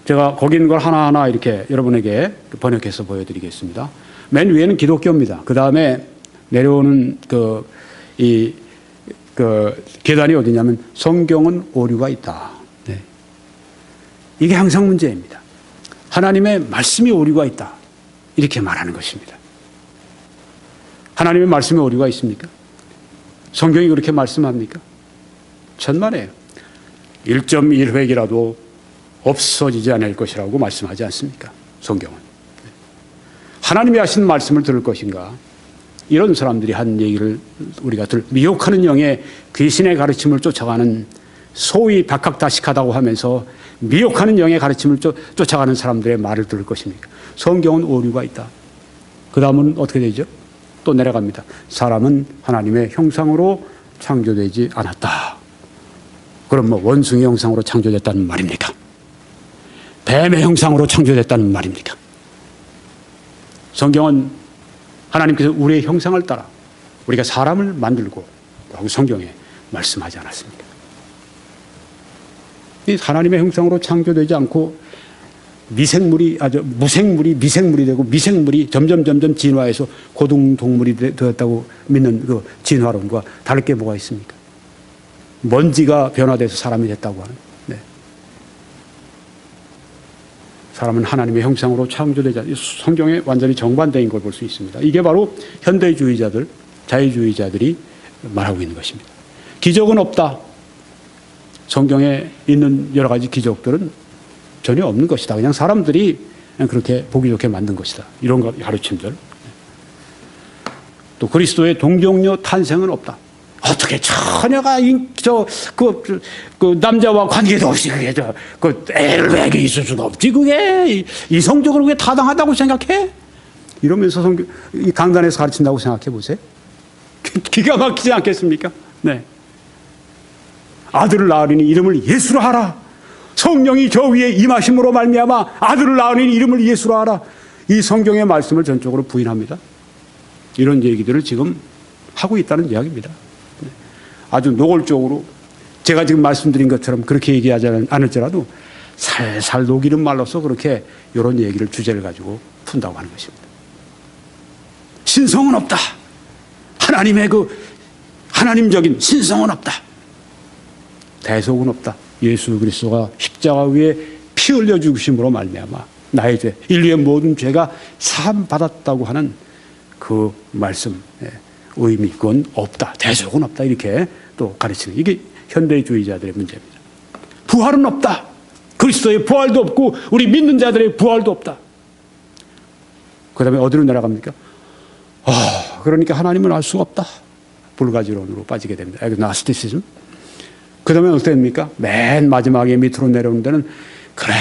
제가 거기 있는 걸 하나하나 이렇게 여러분에게 번역해서 보여드리겠습니다. 맨 위에는 기독교입니다. 그 다음에 내려오는 계단이 어디냐면 성경은 오류가 있다. 이게 항상 문제입니다. 하나님의 말씀이 오류가 있다, 이렇게 말하는 것입니다. 하나님의 말씀에 오류가 있습니까? 성경이 그렇게 말씀합니까? 천만에요. 1.1획이라도 없어지지 않을 것이라고 말씀하지 않습니까? 성경은. 하나님이 하신 말씀을 들을 것인가? 이런 사람들이 한 얘기를 우리가 미혹하는 영의 귀신의 가르침을 쫓아가는, 소위 박학다식하다고 하면서 미혹하는 영의 가르침을 쫓아가는 사람들의 말을 들을 것입니까? 성경은 오류가 있다. 그 다음은 어떻게 되죠? 또 내려갑니다. 사람은 하나님의 형상으로 창조되지 않았다. 그럼 뭐 원숭이 형상으로 창조됐다는 말입니까? 뱀의 형상으로 창조됐다는 말입니까? 성경은 하나님께서 우리의 형상을 따라 우리가 사람을 만들고 라고 성경에 말씀하지 않았습니까? 이 하나님의 형상으로 창조되지 않고 무생물이 미생물이 되고 미생물이 점점 진화해서 고등동물이 되었다고 믿는 그 진화론과 다를 게 뭐가 있습니까? 먼지가 변화돼서 사람이 됐다고 하는. 네. 사람은 하나님의 형상으로 창조되지 않고 성경에 완전히 정반대인 걸 볼 수 있습니다. 이게 바로 현대주의자들, 자유주의자들이 말하고 있는 것입니다. 기적은 없다. 성경에 있는 여러 가지 기적들은 전혀 없는 것이다. 그냥 사람들이 그렇게 보기 좋게 만든 것이다. 이런 가르침들. 또 그리스도의 동정녀 탄생은 없다. 어떻게 처녀가 그 남자와 관계도 없이 그게 애를 배게 있을 수가 없지. 그게 이성적으로 그게 타당하다고 생각해? 이러면서 이 강단에서 가르친다고 생각해 보세요. 기가 막히지 않겠습니까? 네. 아들을 낳으리니 이름을 예수로 하라. 성령이 저 위에 임하심으로 말미암아 아들을 낳으리니 이름을 예수로 하라. 이 성경의 말씀을 전적으로 부인합니다. 이런 얘기들을 지금 하고 있다는 이야기입니다. 아주 노골적으로 제가 지금 말씀드린 것처럼 그렇게 얘기하지 않을지라도 살살 녹이는 말로서 그렇게 이런 얘기를 주제를 가지고 푼다고 하는 것입니다. 신성은 없다. 하나님의 하나님적인 신성은 없다. 대속은 없다. 예수 그리스도가 십자가 위에 피 흘려 죽으심으로 말미암아 나의 죄, 인류의 모든 죄가 사함 받았다고 하는 그 말씀, 의미, 그건 없다. 대속은 없다. 이렇게 또 가르치는, 이게 현대주의자들의 문제입니다. 부활은 없다. 그리스도의 부활도 없고 우리 믿는 자들의 부활도 없다. 그 다음에 어디로 내려갑니까? 그러니까 하나님을 알 수가 없다. 불가지론으로 빠지게 됩니다. agnosticism. 그 다음에 어떻게 됩니까? 맨 마지막에 밑으로 내려오는 데는 그래,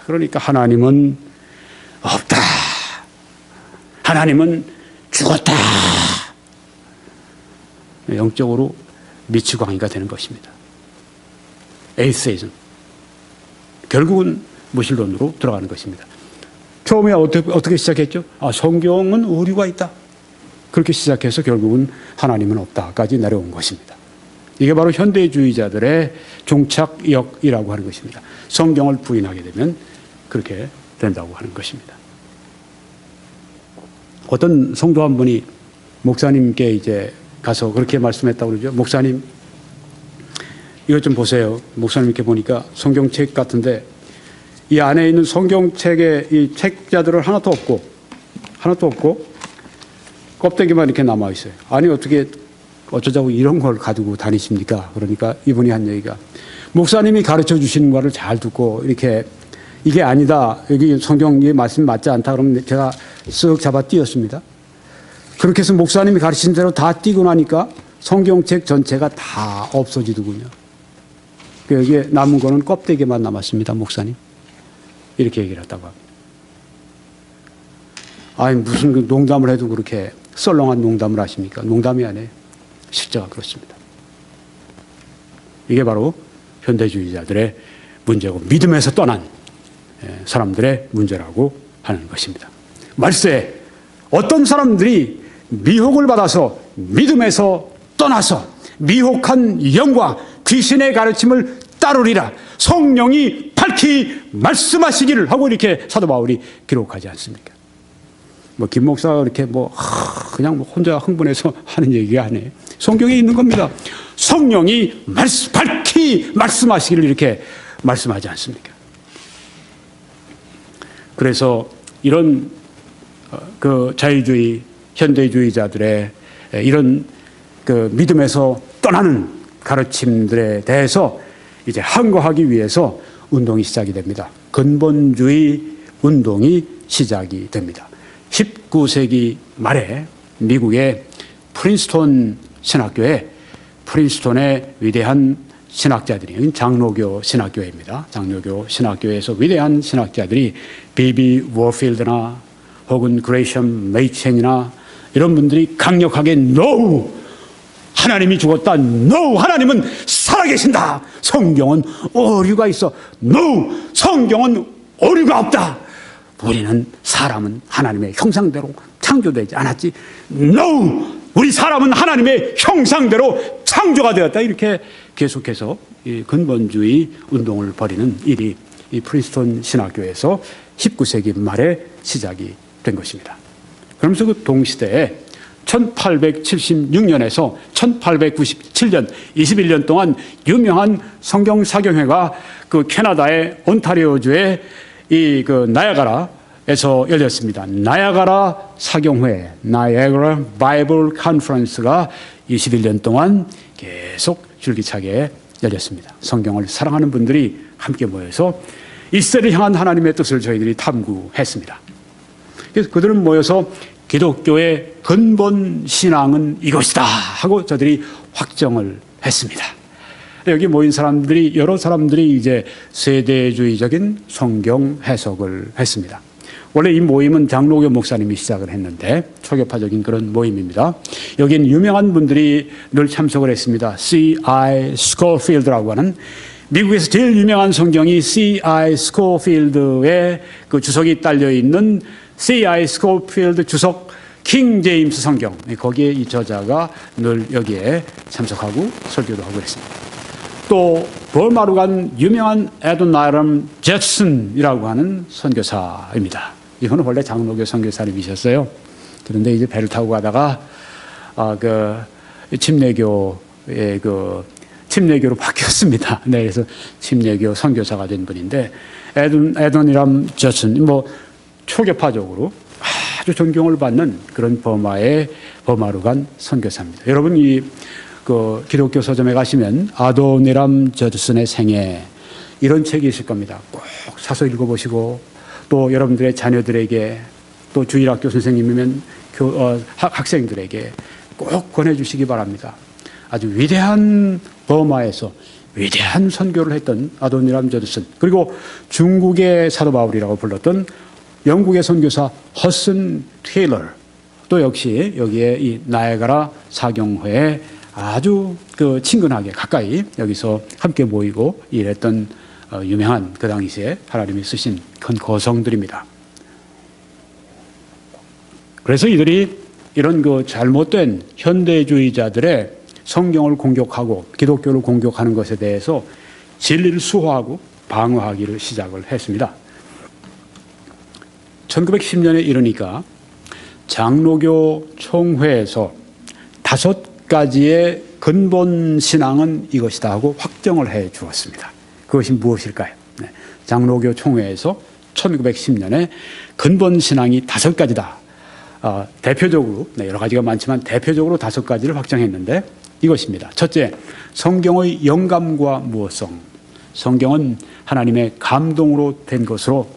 그러니까 하나님은 없다. 하나님은 죽었다. 영적으로 미치광이가 되는 것입니다. 에이세이즘. 결국은 무신론으로 들어가는 것입니다. 처음에 어떻게 시작했죠? 성경은 오류가 있다. 그렇게 시작해서 결국은 하나님은 없다까지 내려온 것입니다. 이게 바로 현대주의자들의 종착역이라고 하는 것입니다. 성경을 부인하게 되면 그렇게 된다고 하는 것입니다. 어떤 성도 한 분이 목사님께 이제 가서 그렇게 말씀했다고 그러죠. 목사님, 이것 좀 보세요. 목사님께 보니까 성경책 같은데 이 안에 있는 성경책의 이 책자들은 하나도 없고 껍데기만 이렇게 남아 있어요. 아니 어떻게 어쩌자고 이런 걸 가지고 다니십니까? 그러니까 이분이 한 얘기가 목사님이 가르쳐 주시는 거를 잘 듣고 이렇게 이게 아니다. 여기 성경의 말씀이 맞지 않다. 그러면 제가 쓱 잡아 띄었습니다. 그렇게 해서 목사님이 가르친 대로 다 띄고 나니까 성경책 전체가 다 없어지더군요. 여기에 남은 거는 껍데기만 남았습니다. 목사님. 이렇게 얘기를 했다고 합니다. 아니 무슨 농담을 해도 그렇게 썰렁한 농담을 하십니까? 농담이 아니에요. 실제가 그렇습니다. 이게 바로 현대주의자들의 문제고 믿음에서 떠난 사람들의 문제라고 하는 것입니다. 말세 어떤 사람들이 미혹을 받아서 믿음에서 떠나서 미혹한 영과 귀신의 가르침을 따르리라 성령이 밝히 말씀하시기를 하고 이렇게 사도 바울이 기록하지 않습니까? 김 목사가 이렇게 그냥 혼자 흥분해서 하는 얘기가 아니에요. 성경에 있는 겁니다. 성령이 밝히 말씀하시기를 이렇게 말씀하지 않습니까? 그래서 이런 그 자유주의 현대주의자들의 이런 그 믿음에서 떠나는 가르침들에 대해서 이제 항거하기 위해서 운동이 시작이 됩니다. 근본주의 운동이 시작이 됩니다. 19세기 말에 미국의 프린스톤 신학교에 프린스톤의 위대한 신학자들이 장로교 신학교입니다. 장로교 신학교에서 위대한 신학자들이 비비 워필드나 혹은 그레이엄 메이첸이나 이런 분들이 강력하게 NO! 하나님이 죽었다. NO! 하나님은 살아계신다. 성경은 오류가 있어. NO! 성경은 오류가 없다. 우리는 사람은 하나님의 형상대로 창조되지 않았지. NO! 우리 사람은 하나님의 형상대로 창조가 되었다. 이렇게 계속해서 이 근본주의 운동을 벌이는 일이 이 프린스톤 신학교에서 19세기 말에 시작이 된 것입니다. 그러면서 그 동시대에 1876년에서 1897년 21년 동안 유명한 성경 사경회가 그 캐나다의 온타리오주의 이 그 나야가라에서 열렸습니다. 나야가라 사경회, 나야가라 바이블 컨퍼런스가 21년 동안 계속 줄기차게 열렸습니다. 성경을 사랑하는 분들이 함께 모여서 이 시대를 향한 하나님의 뜻을 저희들이 탐구했습니다. 그래서 그들은 모여서 기독교의 근본 신앙은 이것이다 하고 저들이 확정을 했습니다. 여기 모인 사람들이 여러 사람들이 이제 세대주의적인 성경 해석을 했습니다. 원래 이 모임은 장로교 목사님이 시작을 했는데 초교파적인 그런 모임입니다. 여긴 유명한 분들이 늘 참석을 했습니다. C.I. 스콜필드라고 하는 미국에서 제일 유명한 성경이 C.I. 스콜필드의 그 주석이 딸려 있는 C.I. 스콜필드 주석 킹 제임스 성경, 거기에 이 저자가 늘 여기에 참석하고 설교도 하고 그랬습니다. 또 버마로 간 유명한 애도나이럼 제슨이라고 하는 선교사입니다. 이분은 원래 장로교 선교사님이셨어요. 그런데 이제 배를 타고 가다가 침례교의 침례교로 바뀌었습니다. 네, 그래서 침례교 선교사가 된 분인데 애도나이럼 제슨 초교파적으로 아주 존경을 받는 그런 버마로 간 선교사입니다. 여러분 그 기독교 서점에 가시면 아도니람 저슨의 생애 이런 책이 있을 겁니다. 꼭 사서 읽어보시고 또 여러분들의 자녀들에게 또 주일학교 선생님이면 학생들에게 꼭 권해주시기 바랍니다. 아주 위대한 버마에서 위대한 선교를 했던 아도니람 저드슨, 그리고 중국의 사도 바울이라고 불렀던 영국의 선교사 허슨 테일러, 또 역시 여기에 이 나야가라 사경회에 아주 친근하게 가까이 여기서 함께 모이고 일했던 유명한 그 당시에 하나님이 쓰신 큰 거성들입니다. 그래서 이들이 이런 잘못된 현대주의자들의 성경을 공격하고 기독교를 공격하는 것에 대해서 진리를 수호하고 방어하기를 시작을 했습니다. 1910년에 이르니까 장로교 총회에서 5가지의 근본 신앙은 이것이다 하고 확정을 해 주었습니다. 그것이 무엇일까요? 장로교 총회에서 1910년에 근본 신앙이 5가지다. 대표적으로, 여러 가지가 많지만 대표적으로 5가지를 확정했는데 이것입니다. 첫째, 성경의 영감과 무엇성. 성경은 하나님의 감동으로 된 것으로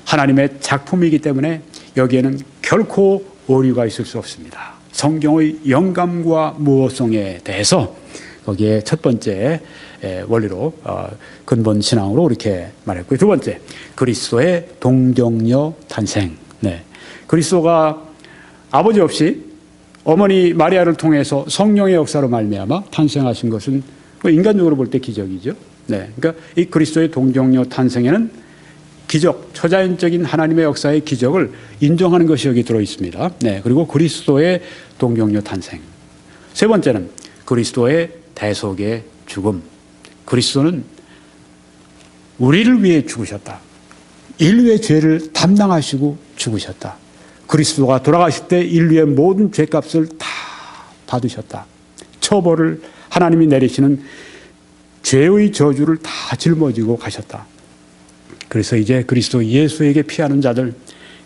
하나님의 작품이기 때문에 여기에는 결코 오류가 있을 수 없습니다. 성경의 영감과 무엇성에 대해서 거기에 첫 번째 원리로 근본 신앙으로 이렇게 말했고요. 두 번째, 그리스도의 동정녀 탄생. 그리스도가 아버지 없이 어머니 마리아를 통해서 성령의 역사로 말미암아 탄생하신 것은 인간적으로 볼 때 기적이죠. 그러니까 이 그리스도의 동정녀 탄생에는 기적, 초자연적인 하나님의 역사의 기적을 인정하는 것이 여기 들어 있습니다. 그리고 그리스도의 동정녀 탄생. 세 번째는 그리스도의 대속의 죽음. 그리스도는 우리를 위해 죽으셨다. 인류의 죄를 담당하시고 죽으셨다. 그리스도가 돌아가실 때 인류의 모든 죄값을 다 받으셨다. 처벌을 하나님이 내리시는 죄의 저주를 다 짊어지고 가셨다. 그래서 이제 그리스도 예수에게 피하는 자들,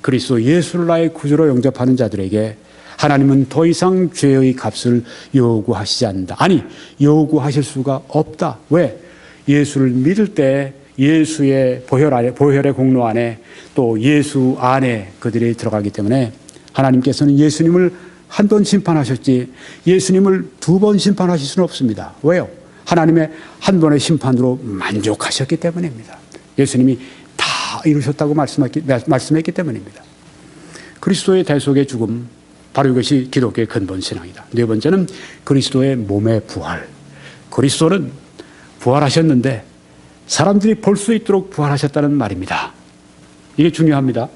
그리스도 예수를 나의 구주로 영접하는 자들에게 하나님은 더 이상 죄의 값을 요구하시지 않는다. 아니, 요구하실 수가 없다. 왜? 예수를 믿을 때 예수의 보혈의 공로 안에 또 예수 안에 그들이 들어가기 때문에 하나님께서는 예수님을 한 번 심판하셨지 예수님을 2번 심판하실 수는 없습니다. 왜요? 하나님의 한 번의 심판으로 만족하셨기 때문입니다. 예수님이 다 이루셨다고 말씀했기 때문입니다. 그리스도의 대속의 죽음, 바로 이것이 기독교의 근본 신앙이다. 네 번째는 그리스도의 몸의 부활. 그리스도는 부활하셨는데 사람들이 볼 수 있도록 부활하셨다는 말입니다. 이게 중요합니다.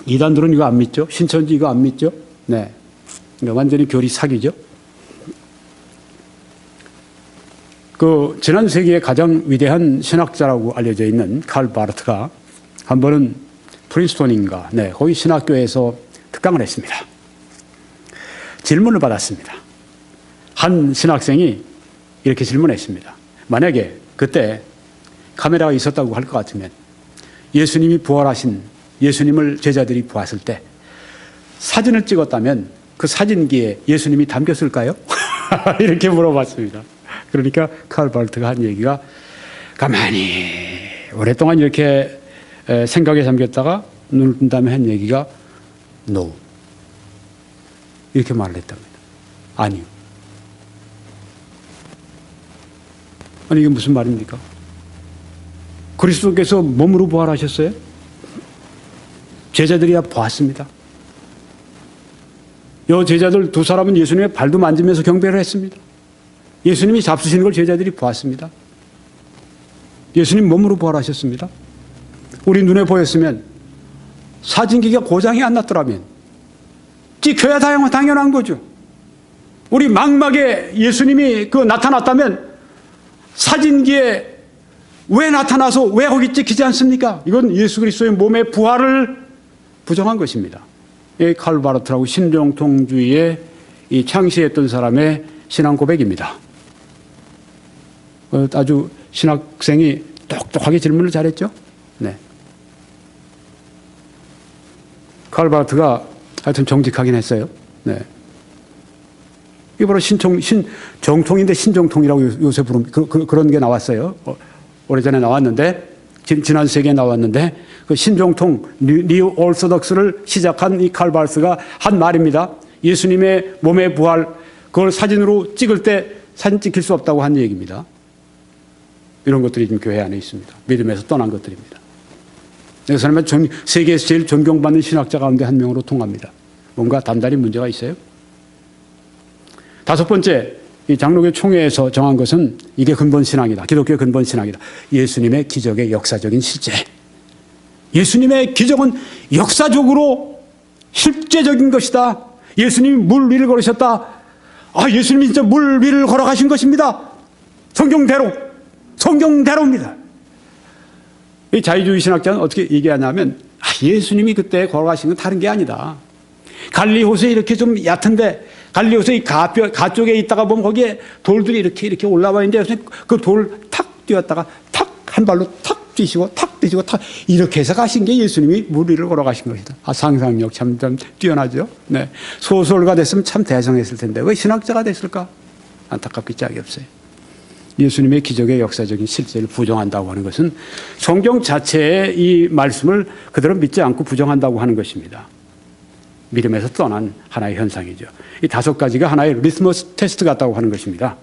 이단들은 이거 안 믿죠? 신천지 이거 안 믿죠? 완전히 교리 사기죠? 지난 세기의 가장 위대한 신학자라고 알려져 있는 칼 바르트가 한 번은 프린스톤인가, 거기 신학교에서 특강을 했습니다. 질문을 받았습니다. 한 신학생이 이렇게 질문했습니다. 만약에 그때 카메라가 있었다고 할 것 같으면 예수님이 부활하신 예수님을 제자들이 보았을 때 사진을 찍었다면 그 사진기에 예수님이 담겼을까요? 이렇게 물어봤습니다. 그러니까 칼 바르트가 한 얘기가 가만히 오랫동안 이렇게 생각에 잠겼다가 눈을 뜬 다음에 한 얘기가 No. 이렇게 말을 했답니다. 아니요. 아니 이게 무슨 말입니까? 그리스도께서 몸으로 부활하셨어요? 제자들이야 보았습니다. 이 제자들 2사람은 예수님의 발도 만지면서 경배를 했습니다. 예수님이 잡수시는 걸 제자들이 보았습니다. 예수님 몸으로 부활하셨습니다. 우리 눈에 보였으면 사진기가 고장이 안 났더라면 찍혀야 당연한 거죠. 우리 망막에 예수님이 나타났다면 사진기에 왜 나타나서 왜 거기 찍히지 않습니까? 이건 예수 그리스도의 몸의 부활을 부정한 것입니다. 칼 바르트라고 신정통주의에 창시했던 사람의 신앙 고백입니다. 아주 신학생이 똑똑하게 질문을 잘했죠. 칼 바르트가 하여튼 정직하긴 했어요. 이게 바로 정통인데 신정통이라고 요새 부릅니다. 그런 게 나왔어요. 오래전에 나왔는데 지난 세기에 나왔는데 그 신정통 니오 오르소독스를 시작한 이 칼 바르스가 한 말입니다. 예수님의 몸의 부활, 그걸 사진으로 찍을 때 사진 찍힐 수 없다고 한 얘기입니다. 이런 것들이 지금 교회 안에 있습니다. 믿음에서 떠난 것들입니다. 그 사람은 세계에서 제일 존경받는 신학자 가운데 한 명으로 통합니다. 뭔가 단단히 문제가 있어요. 다섯 번째, 이 장로교 총회에서 정한 것은 이게 근본신앙이다. 기독교의 근본신앙이다. 예수님의 기적의 역사적인 실제. 예수님의 기적은 역사적으로 실제적인 것이다. 예수님이 물 위를 걸으셨다. 예수님이 진짜 물 위를 걸어가신 것입니다. 성경대로입니다. 이 자유주의 신학자는 어떻게 얘기하냐면 예수님이 그때 걸어가신 건 다른 게 아니다. 갈릴리 호수에 이렇게 좀 얕은데 갈릴리 호수의 가 쪽에 있다가 보면 거기에 돌들이 이렇게 올라와 있는데 그 돌 탁 뛰었다가 탁 한 발로 탁 뛰시고 탁 뛰시고 탁 이렇게 해서 가신 게 예수님이 물 위를 걸어가신 것이다. 상상력 참 뛰어나죠. 네. 소설가 됐으면 참 대성했을 텐데 왜 신학자가 됐을까? 안타깝게 짝이 없어요. 예수님의 기적의 역사적인 실제를 부정한다고 하는 것은 성경 자체의 이 말씀을 그대로 믿지 않고 부정한다고 하는 것입니다. 믿음에서 떠난 하나의 현상이죠. 이 다섯 가지가 하나의 리스머스 테스트 같다고 하는 것입니다.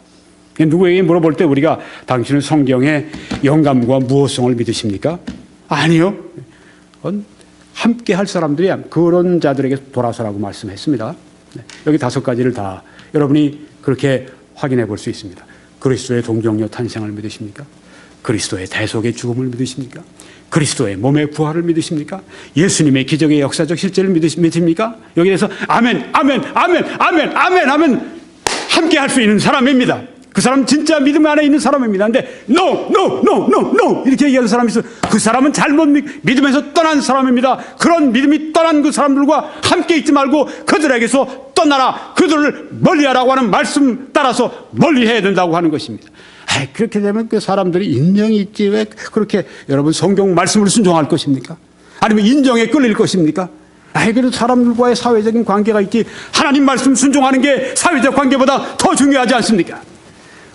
누구에게 물어볼 때 우리가 당신은 성경의 영감과 무호성을 믿으십니까? 아니요. 함께 할 사람들이 그런 자들에게 돌아서라고 말씀했습니다. 여기 다섯 가지를 다 여러분이 그렇게 확인해 볼 수 있습니다. 그리스도의 동정녀 탄생을 믿으십니까? 그리스도의 대속의 죽음을 믿으십니까? 그리스도의 몸의 부활을 믿으십니까? 예수님의 기적의 역사적 실제를 믿으십니까? 여기에서 아멘, 아멘, 아멘, 아멘, 아멘 하면 함께 할 수 있는 사람입니다. 그 사람은 진짜 믿음 안에 있는 사람입니다. 근데 no, no, no, no, no 이렇게 얘기하는 사람이 있어요. 그 사람은 잘못 믿음에서 떠난 사람입니다. 그런 믿음이 떠난 그 사람들과 함께 있지 말고 그들에게서 떠나라. 그들을 멀리하라고 하는 말씀 따라서 멀리해야 된다고 하는 것입니다. 그렇게 되면 그 사람들이 인정이 있지 왜 그렇게 여러분 성경 말씀을 순종할 것입니까? 아니면 인정에 끌릴 것입니까? 그래도 사람들과의 사회적인 관계가 있지 하나님 말씀 순종하는 게 사회적 관계보다 더 중요하지 않습니까?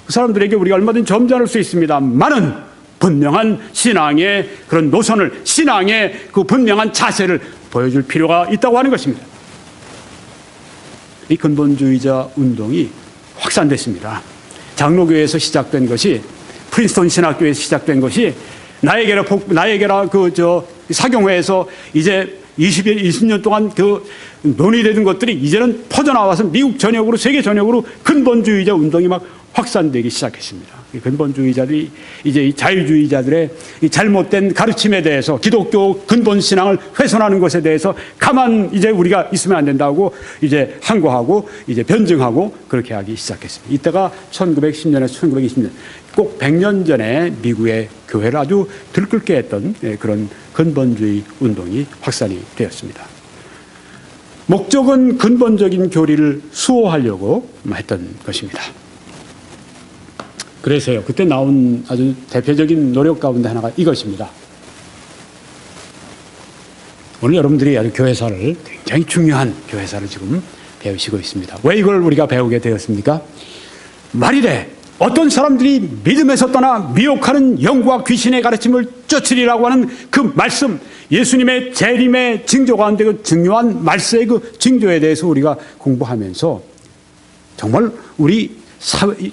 그 사람들에게 우리가 얼마든지 점잖을 수 있습니다만은 분명한 신앙의 그런 노선을 신앙의 그 분명한 자세를 보여줄 필요가 있다고 하는 것입니다. 이 근본주의자 운동이 확산됐습니다. 장로교에서 시작된 것이 프린스턴 신학교에서 시작된 것이 나에게라 사경회에서 이제 20년 동안 그 논의되던 것들이 이제는 퍼져나와서 미국 전역으로 세계 전역으로 근본주의자 운동이 막 확산되기 시작했습니다. 근본주의자들이 이제 이 자유주의자들의 이 잘못된 가르침에 대해서 기독교 근본 신앙을 훼손하는 것에 대해서 가만 이제 우리가 있으면 안 된다고 이제 항고하고 이제 변증하고 그렇게 하기 시작했습니다. 이때가 1910년에서 1920년 꼭 100년 전에 미국의 교회를 아주 들끓게 했던 그런 근본주의 운동이 확산이 되었습니다. 목적은 근본적인 교리를 수호하려고 했던 것입니다. 그래서요, 그때 나온 아주 대표적인 노력 가운데 하나가 이것입니다. 오늘 여러분들이 아주 교회사를 굉장히 중요한 교회사를 지금 배우시고 있습니다. 왜 이걸 우리가 배우게 되었습니까? 말이래 어떤 사람들이 믿음에서 떠나 미혹하는 영과 귀신의 가르침을 쫓으리라고 하는 그 말씀, 예수님의 재림의 징조 가운데 그 중요한 말세의 그 징조에 대해서 우리가 공부하면서 정말 우리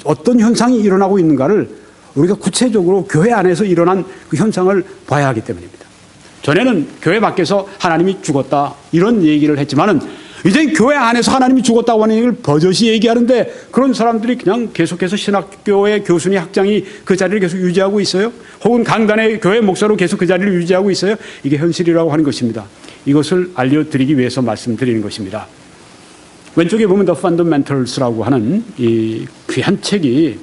어떤 현상이 일어나고 있는가를 우리가 구체적으로 교회 안에서 일어난 그 현상을 봐야 하기 때문입니다. 전에는 교회 밖에서 하나님이 죽었다 이런 얘기를 했지만은 이제 교회 안에서 하나님이 죽었다고 하는 얘기를 버젓이 얘기하는데 그런 사람들이 그냥 계속해서 신학교의 교수니 학장이 그 자리를 계속 유지하고 있어요. 혹은 강단의 교회 목사로 계속 그 자리를 유지하고 있어요. 이게 현실이라고 하는 것입니다. 이것을 알려드리기 위해서 말씀드리는 것입니다. 왼쪽에 보면 The Fundamentals라고 하는 이 귀한 책이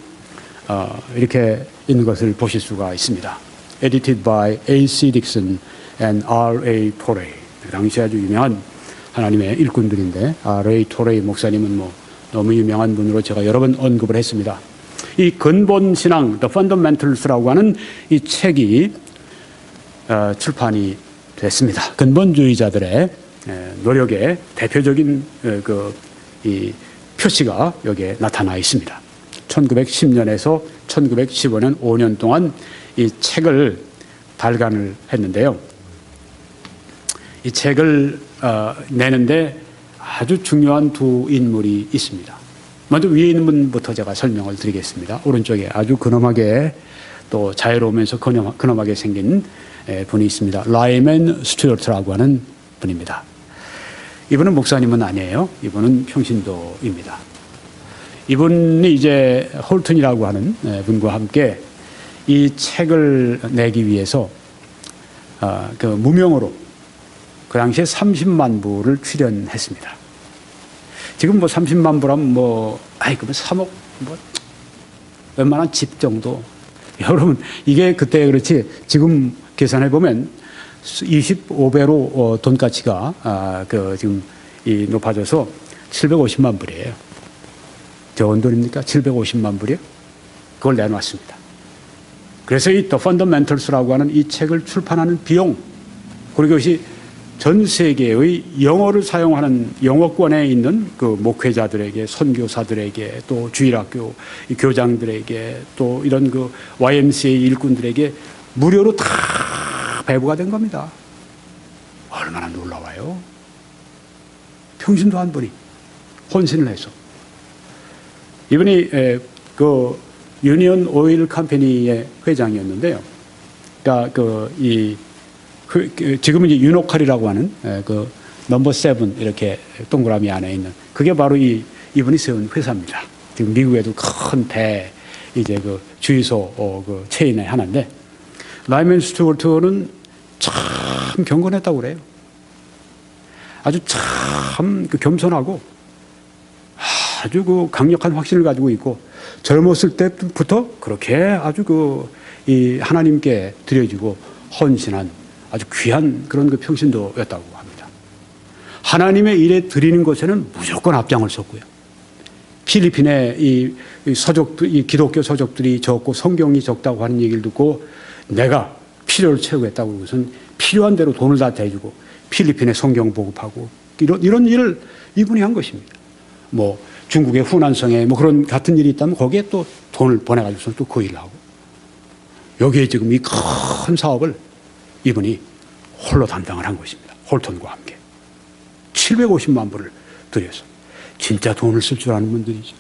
이렇게 있는 것을 보실 수가 있습니다. Edited by A.C. Dixon and R.A. Torrey. 그 당시 아주 유명한 하나님의 일꾼들인데 R.A. Torrey 목사님은 뭐 너무 유명한 분으로 제가 여러 번 언급을 했습니다. 이 근본 신앙 The Fundamentals라고 하는 이 책이 출판이 됐습니다. 근본주의자들의 노력의 대표적인 이 표시가 여기에 나타나 있습니다. 1910년에서 1915년 5년 동안 이 책을 발간을 했는데요. 이 책을 내는데 아주 중요한 두 인물이 있습니다. 먼저 위에 있는 분부터 제가 설명을 드리겠습니다. 오른쪽에 아주 근엄하게 또 자유로우면서 근엄하게 생긴 분이 있습니다. 라이먼 스튜어트라고 하는 분입니다. 이분은 목사님은 아니에요. 이분은 평신도입니다. 이분이 이제 홀튼이라고 하는 분과 함께 이 책을 내기 위해서 그 무명으로 그 당시에 30만 부를 출연했습니다. 지금 뭐 30만 부라면 뭐, 그러면 3억, 뭐, 웬만한 집 정도. 여러분, 이게 그때 그렇지, 지금 계산해 보면 25배로 돈 가치가, 지금 높아져서 750만 불이에요. 좋은 돈입니까? 750만 불이요? 그걸 내놨습니다. 그래서 이 The Fundamentals라고 하는 이 책을 출판하는 비용, 그리고 이것이 전 세계의 영어를 사용하는 영어권에 있는 그 목회자들에게, 선교사들에게, 또 주일학교 교장들에게, 또 이런 그 YMCA 일꾼들에게 무료로 다 배부가 된 겁니다. 얼마나 놀라워요. 평신도 한 분이 헌신을 해서. 이분이 그 유니온 오일 컴퍼니의 회장이었는데요. 그러니까 지금은 이제 유노칼이라고 하는 그 넘버 7 이렇게 동그라미 안에 있는 그게 바로 이분이 세운 회사입니다. 지금 미국에도 큰 이제 그 주유소 그 체인의 하나인데 라이먼 스튜어트는 참 경건했다고 그래요. 아주 참 그 겸손하고 아주 그 강력한 확신을 가지고 있고 젊었을 때부터 그렇게 아주 이 하나님께 드려지고 헌신한 아주 귀한 그런 그 평신도였다고 합니다. 하나님의 일에 드리는 것에는 무조건 앞장을 섰고요. 필리핀에 이 기독교 서적들이 적고 성경이 적다고 하는 얘기를 듣고 내가 필요를 채우겠다고 그것은 필요한 대로 돈을 다 대주고 필리핀에 성경 보급하고 이런 일을 이분이 한 것입니다. 뭐 중국의 후난성에 뭐 그런 같은 일이 있다면 거기에 또 돈을 보내가지고 또 그 일을 하고 여기에 지금 이 큰 사업을 이분이 홀로 담당을 한 것입니다. 홀턴과 함께. 750만 불을 들여서. 진짜 돈을 쓸 줄 아는 분들이죠.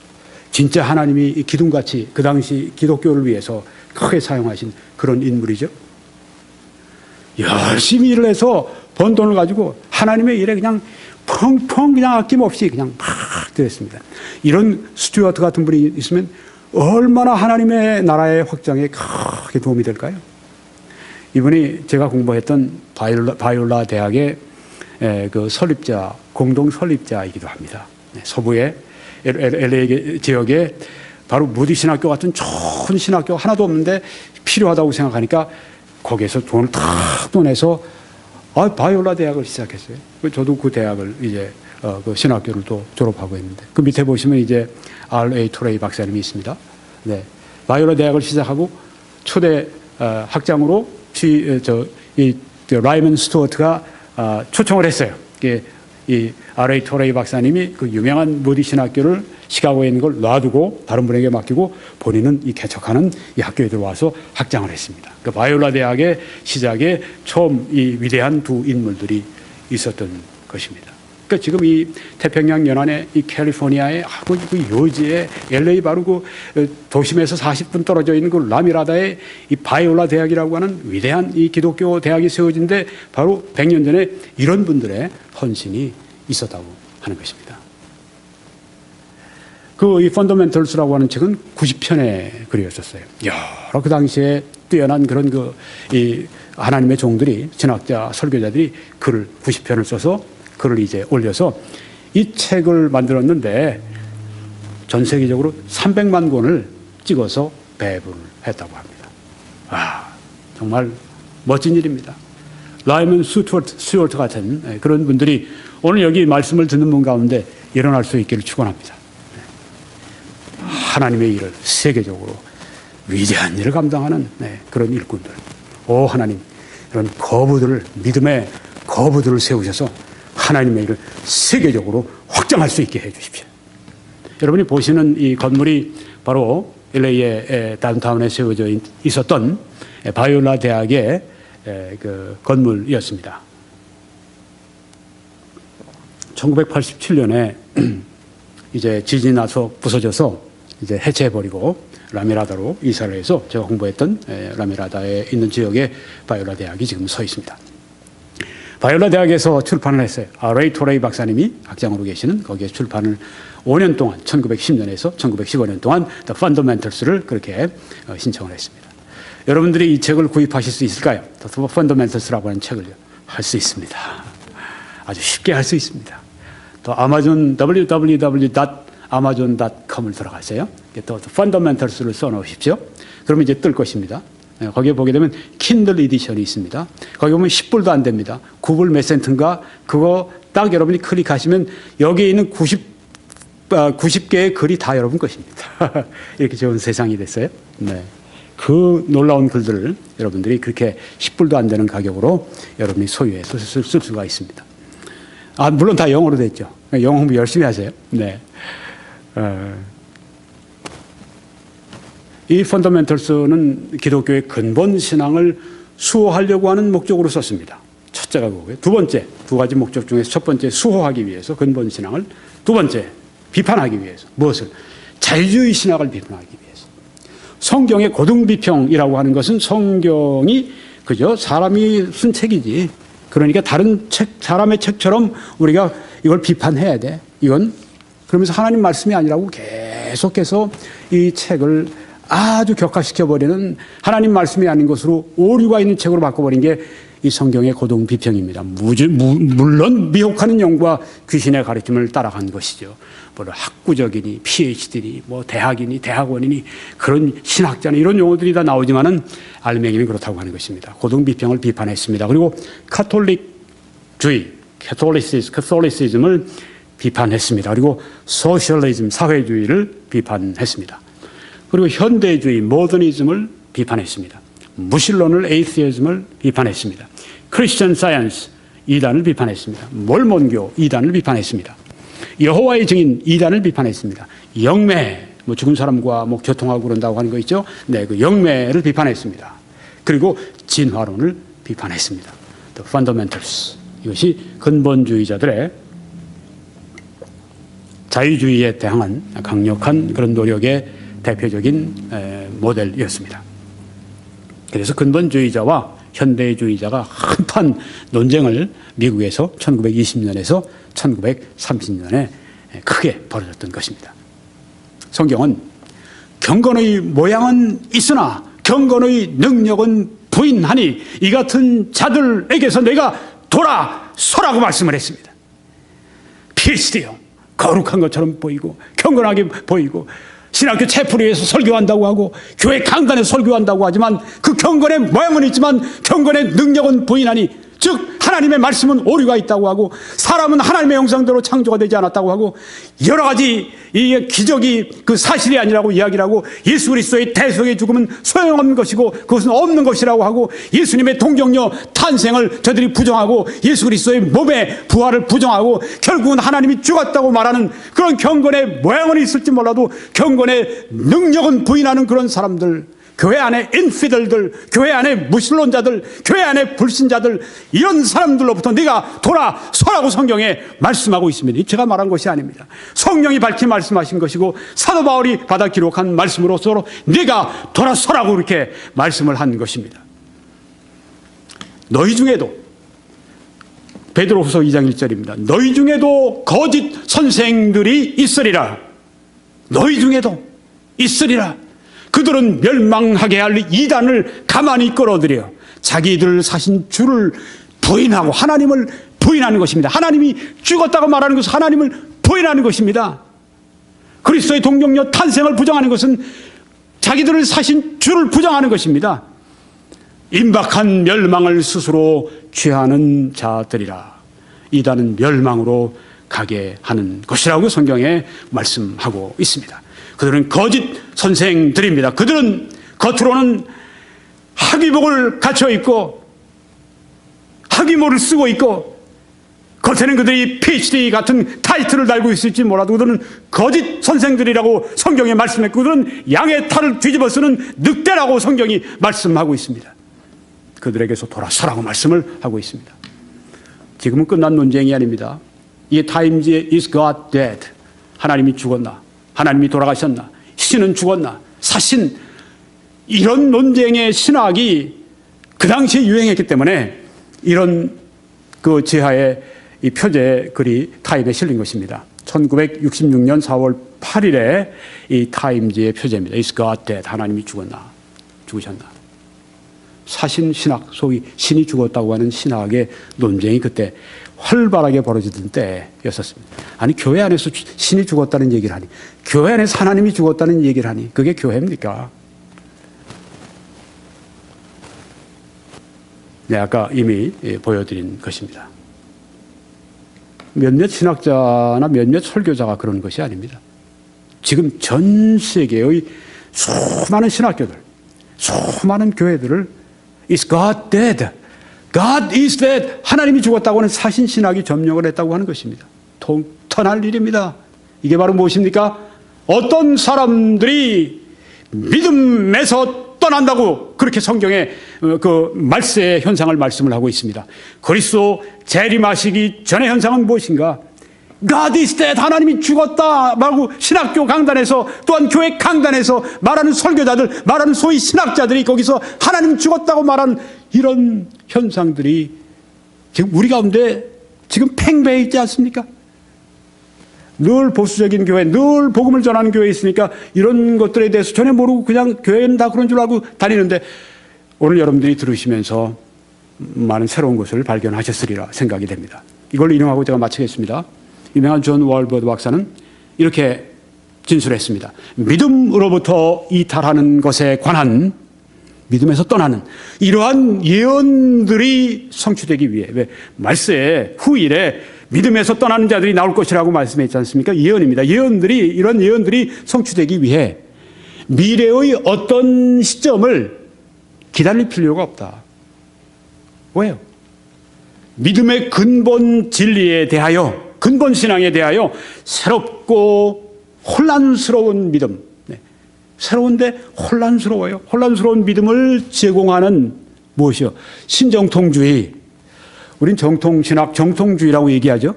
진짜 하나님이 기둥같이 그 당시 기독교를 위해서 크게 사용하신 그런 인물이죠. 열심히 일을 해서 번 돈을 가지고 하나님의 일에 그냥 펑펑 그냥 아낌없이 그냥 막 드렸습니다. 이런 스튜어트 같은 분이 있으면 얼마나 하나님의 나라의 확장에 크게 도움이 될까요? 이분이 제가 공부했던 바이올라 대학의 그 설립자, 공동 설립자이기도 합니다. 서부의 LA 지역에 바로 무디 신학교 같은 좋은 신학교 하나도 없는데 필요하다고 생각하니까 거기에서 돈을 탁 떠내서 바이올라 대학을 시작했어요. 저도 그 대학을 이제 그 신학교를 또 졸업하고 있는데 그 밑에 보시면 이제 R.A. 토레이 박사님이 있습니다. 네, 바이올라 대학을 시작하고 초대 학장으로 라이먼 스튜어트가 초청을 했어요. 이 R.A. 토레이 박사님이 그 유명한 무디 신학교를 시카고에 있는 걸 놔두고 다른 분에게 맡기고 본인은 이 개척하는 이 학교에 들어와서 학장을 했습니다. 그 바이올라 대학의 시작에 처음 이 위대한 두 인물들이 있었던 것입니다. 그러니까 지금 이 태평양 연안의 이 캘리포니아의 아주 그 요지의 LA 바로 그 도심에서 40분 떨어져 있는 그 라미라다의 이 바이올라 대학이라고 하는 위대한 이 기독교 대학이 세워진데 바로 100년 전에 이런 분들의 헌신이 있었다고 하는 것입니다. 이 펀더멘털스라고 하는 책은 90편의 글이었었어요. 여러 그 당시에 뛰어난 그런 이 하나님의 종들이, 신학자, 설교자들이 글을 90편을 써서 글을 이제 올려서 이 책을 만들었는데 전 세계적으로 300만 권을 찍어서 배부를 했다고 합니다. 정말 멋진 일입니다. 라이먼 스튜어트 같은 그런 분들이 오늘 여기 말씀을 듣는 분 가운데 일어날 수 있기를 축원합니다. 하나님의 일을 세계적으로 위대한 일을 감당하는 그런 일꾼들. 오 하나님, 이런 믿음의 거부들을 세우셔서 하나님의 일을 세계적으로 확장할 수 있게 해 주십시오. 여러분이 보시는 이 건물이 바로 LA의 다운타운에 세워져 있었던 바이올라 대학의 그 건물이었습니다. 1987년에 이제 지진이 나서 부서져서 이제 해체해버리고 라미라다로 이사를 해서 제가 공부했던 라미라다에 있는 지역에 바이올라 대학이 지금 서 있습니다. 바이올라 대학에서 출판을 했어요. 레이 토레이 박사님이 학장으로 계시는 거기에 출판을 5년 동안 1910년에서 1915년 동안 The Fundamentals를 그렇게 신청을 했습니다. 여러분들이 이 책을 구입하실 수 있을까요? The Fundamentals라고 하는 책을요. 할 수 있습니다. 아주 쉽게 할 수 있습니다. 또 아마존 www.amazon.com을 들어가세요. 또 Fundamentals를 써놓으십시오. 그러면 이제 뜰 것입니다. 거기에 보게 되면 킨들 에디션이 있습니다. 거기 보면 10불도 안 됩니다. 9불 몇 센트인가 그거 딱 여러분이 클릭하시면 여기에 있는 90개의 글이 다 여러분 것입니다. 이렇게 좋은 세상이 됐어요. 네. 그 놀라운 글들을 여러분들이 그렇게 10불도 안 되는 가격으로 여러분이 소유해서 쓸 수가 있습니다. 물론 다 영어로 됐죠. 영어 공부 열심히 하세요. 네. 이 펀더멘털스는 기독교의 근본 신앙을 수호하려고 하는 목적으로 썼습니다. 첫째가 그거고요. 두 번째, 두 가지 목적 중에서 첫 번째 수호하기 위해서 근본 신앙을, 두 번째 비판하기 위해서. 무엇을? 자유주의 신학을 비판하기 위해서. 성경의 고등비평이라고 하는 것은 성경이 그저 사람이 쓴 책이지. 그러니까 다른 책, 사람의 책처럼 우리가 이걸 비판해야 돼. 이건 그러면서 하나님 말씀이 아니라고 계속해서 이 책을 아주 격화시켜버리는 하나님 말씀이 아닌 것으로 오류가 있는 책으로 바꿔버린 게 이 성경의 고등 비평입니다. 물론 미혹하는 영과 귀신의 가르침을 따라간 것이죠. 뭐 학구적이니 PhD니 뭐 대학이니 대학원이니 그런 신학자니 이런 용어들이 다 나오지만은 알맹이는 그렇다고 하는 것입니다. 고등 비평을 비판했습니다. 그리고 카톨릭주의, 캐톨리시즘을 비판했습니다. 그리고 소셜리즘, 사회주의를 비판했습니다. 그리고 현대주의, 모더니즘을 비판했습니다. 무신론을, 에이티즘을 비판했습니다. 크리스천 사이언스, 이단을 비판했습니다. 몰몬교, 이단을 비판했습니다. 여호와의 증인, 이단을 비판했습니다. 영매, 뭐 죽은 사람과 뭐 교통하고 그런다고 하는 거 있죠? 네, 그 영매를 비판했습니다. 그리고 진화론을 비판했습니다. The Fundamentals. 이것이 근본주의자들의 자유주의에 대항한 강력한 그런 노력의 대표적인 모델이었습니다. 그래서 근본주의자와 현대주의자가 한판 논쟁을 미국에서 1920년에서 1930년에 크게 벌어졌던 것입니다. 성경은 경건의 모양은 있으나 경건의 능력은 부인하니 이 같은 자들에게서 내가 돌아서라고 말씀을 했습니다. PhD요. 거룩한 것처럼 보이고 경건하게 보이고 신학교 채플위에서 설교한다고 하고 교회 강단에서 설교한다고 하지만 그 경건의 모양은 있지만 경건의 능력은 부인하니 즉 하나님의 말씀은 오류가 있다고 하고 사람은 하나님의 형상대로 창조가 되지 않았다고 하고 여러 가지 이 기적이 그 사실이 아니라고 이야기를 하고 예수 그리스도의 대속의 죽음은 소용없는 것이고 그것은 없는 것이라고 하고 예수님의 동정녀 탄생을 저들이 부정하고 예수 그리스도의 몸의 부활을 부정하고 결국은 하나님이 죽었다고 말하는 그런 경건의 모양은 있을지 몰라도 경건의 능력은 부인하는 그런 사람들, 교회 안에 인피들들, 교회 안에 무신론자들, 교회 안에 불신자들 이런 사람들로부터 네가 돌아서라고 성경에 말씀하고 있습니다. 제가 말한 것이 아닙니다. 성령이 밝히 말씀하신 것이고 사도 바울이 받아 기록한 말씀으로서 네가 돌아서라고 이렇게 말씀을 한 것입니다. 너희 중에도 베드로후서 2장 1절입니다. 너희 중에도 거짓 선생들이 있으리라. 너희 중에도 있으리라. 그들은 멸망하게 할 이단을 가만히 끌어들여 자기들 사신 주를 부인하고 하나님을 부인하는 것입니다. 하나님이 죽었다고 말하는 것은 하나님을 부인하는 것입니다. 그리스도의 동정녀 탄생을 부정하는 것은 자기들을 사신 주를 부정하는 것입니다. 임박한 멸망을 스스로 취하는 자들이라. 이단은 멸망으로 가게 하는 것이라고 성경에 말씀하고 있습니다. 그들은 거짓 선생들입니다. 그들은 겉으로는 학위복을 갖춰 있고 학위모를 쓰고 있고 겉에는 그들이 PhD 같은 타이틀을 달고 있을지 몰라도 그들은 거짓 선생들이라고 성경에 말씀했고 그들은 양의 탈을 뒤집어 쓰는 늑대라고 성경이 말씀하고 있습니다. 그들에게서 돌아서라고 말씀을 하고 있습니다. 지금은 끝난 논쟁이 아닙니다. 이 타임즈의 Is God dead? 하나님이 죽었나? 하나님이 돌아가셨나? 신은 죽었나? 사신, 이런 논쟁의 신학이 그 당시에 유행했기 때문에 이런 그 지하의 이 표제 글이 타임에 실린 것입니다. 1966년 4월 8일에 이 타임즈의 표제입니다. Is God dead? 하나님이 죽었나? 죽으셨나? 사신 신학, 소위 신이 죽었다고 하는 신학의 논쟁이 그때 활발하게 벌어지던 때였었습니다. 아니, 교회 안에서 신이 죽었다는 얘기를 하니, 교회 안에서 하나님이 죽었다는 얘기를 하니, 그게 교회입니까? 네, 아까 이미 보여드린 것입니다. 몇몇 신학자나 몇몇 설교자가 그런 것이 아닙니다. 지금 전 세계의 수많은 신학교들, 수많은 교회들을 Is God dead? God is dead. 하나님이 죽었다고 하는 사신신학이 점령을 했다고 하는 것입니다. 통탄할 일입니다. 이게 바로 무엇입니까? 어떤 사람들이 믿음에서 떠난다고 그렇게 성경에 그 말세의 현상을 말씀을 하고 있습니다. 그리스도 재림하시기 전의 현상은 무엇인가? God is dead. 하나님이 죽었다 말고 신학교 강단에서 또한 교회 강단에서 말하는 설교자들, 말하는 소위 신학자들이 거기서 하나님 죽었다고 말하는 이런 현상들이 지금 우리 가운데 지금 팽배해 있지 않습니까? 늘 보수적인 교회, 늘 복음을 전하는 교회에 있으니까 이런 것들에 대해서 전혀 모르고 그냥 교회는 다 그런 줄 알고 다니는데 오늘 여러분들이 들으시면서 많은 새로운 것을 발견하셨으리라 생각이 됩니다. 이걸 인용하고 제가 마치겠습니다. 유명한 존 월버드 박사는 이렇게 진술했습니다. 믿음으로부터 이탈하는 것에 관한, 믿음에서 떠나는 이러한 예언들이 성취되기 위해, 왜 말세 후일에 믿음에서 떠나는 자들이 나올 것이라고 말씀했지 않습니까? 예언입니다. 이런 예언들이 성취되기 위해 미래의 어떤 시점을 기다릴 필요가 없다. 왜요? 믿음의 근본 진리에 대하여, 근본 신앙에 대하여 새롭고 혼란스러운 믿음, 새로운데 혼란스러워요. 혼란스러운 믿음을 제공하는 무엇이요? 신정통주의. 우린 정통신학, 정통주의라고 얘기하죠.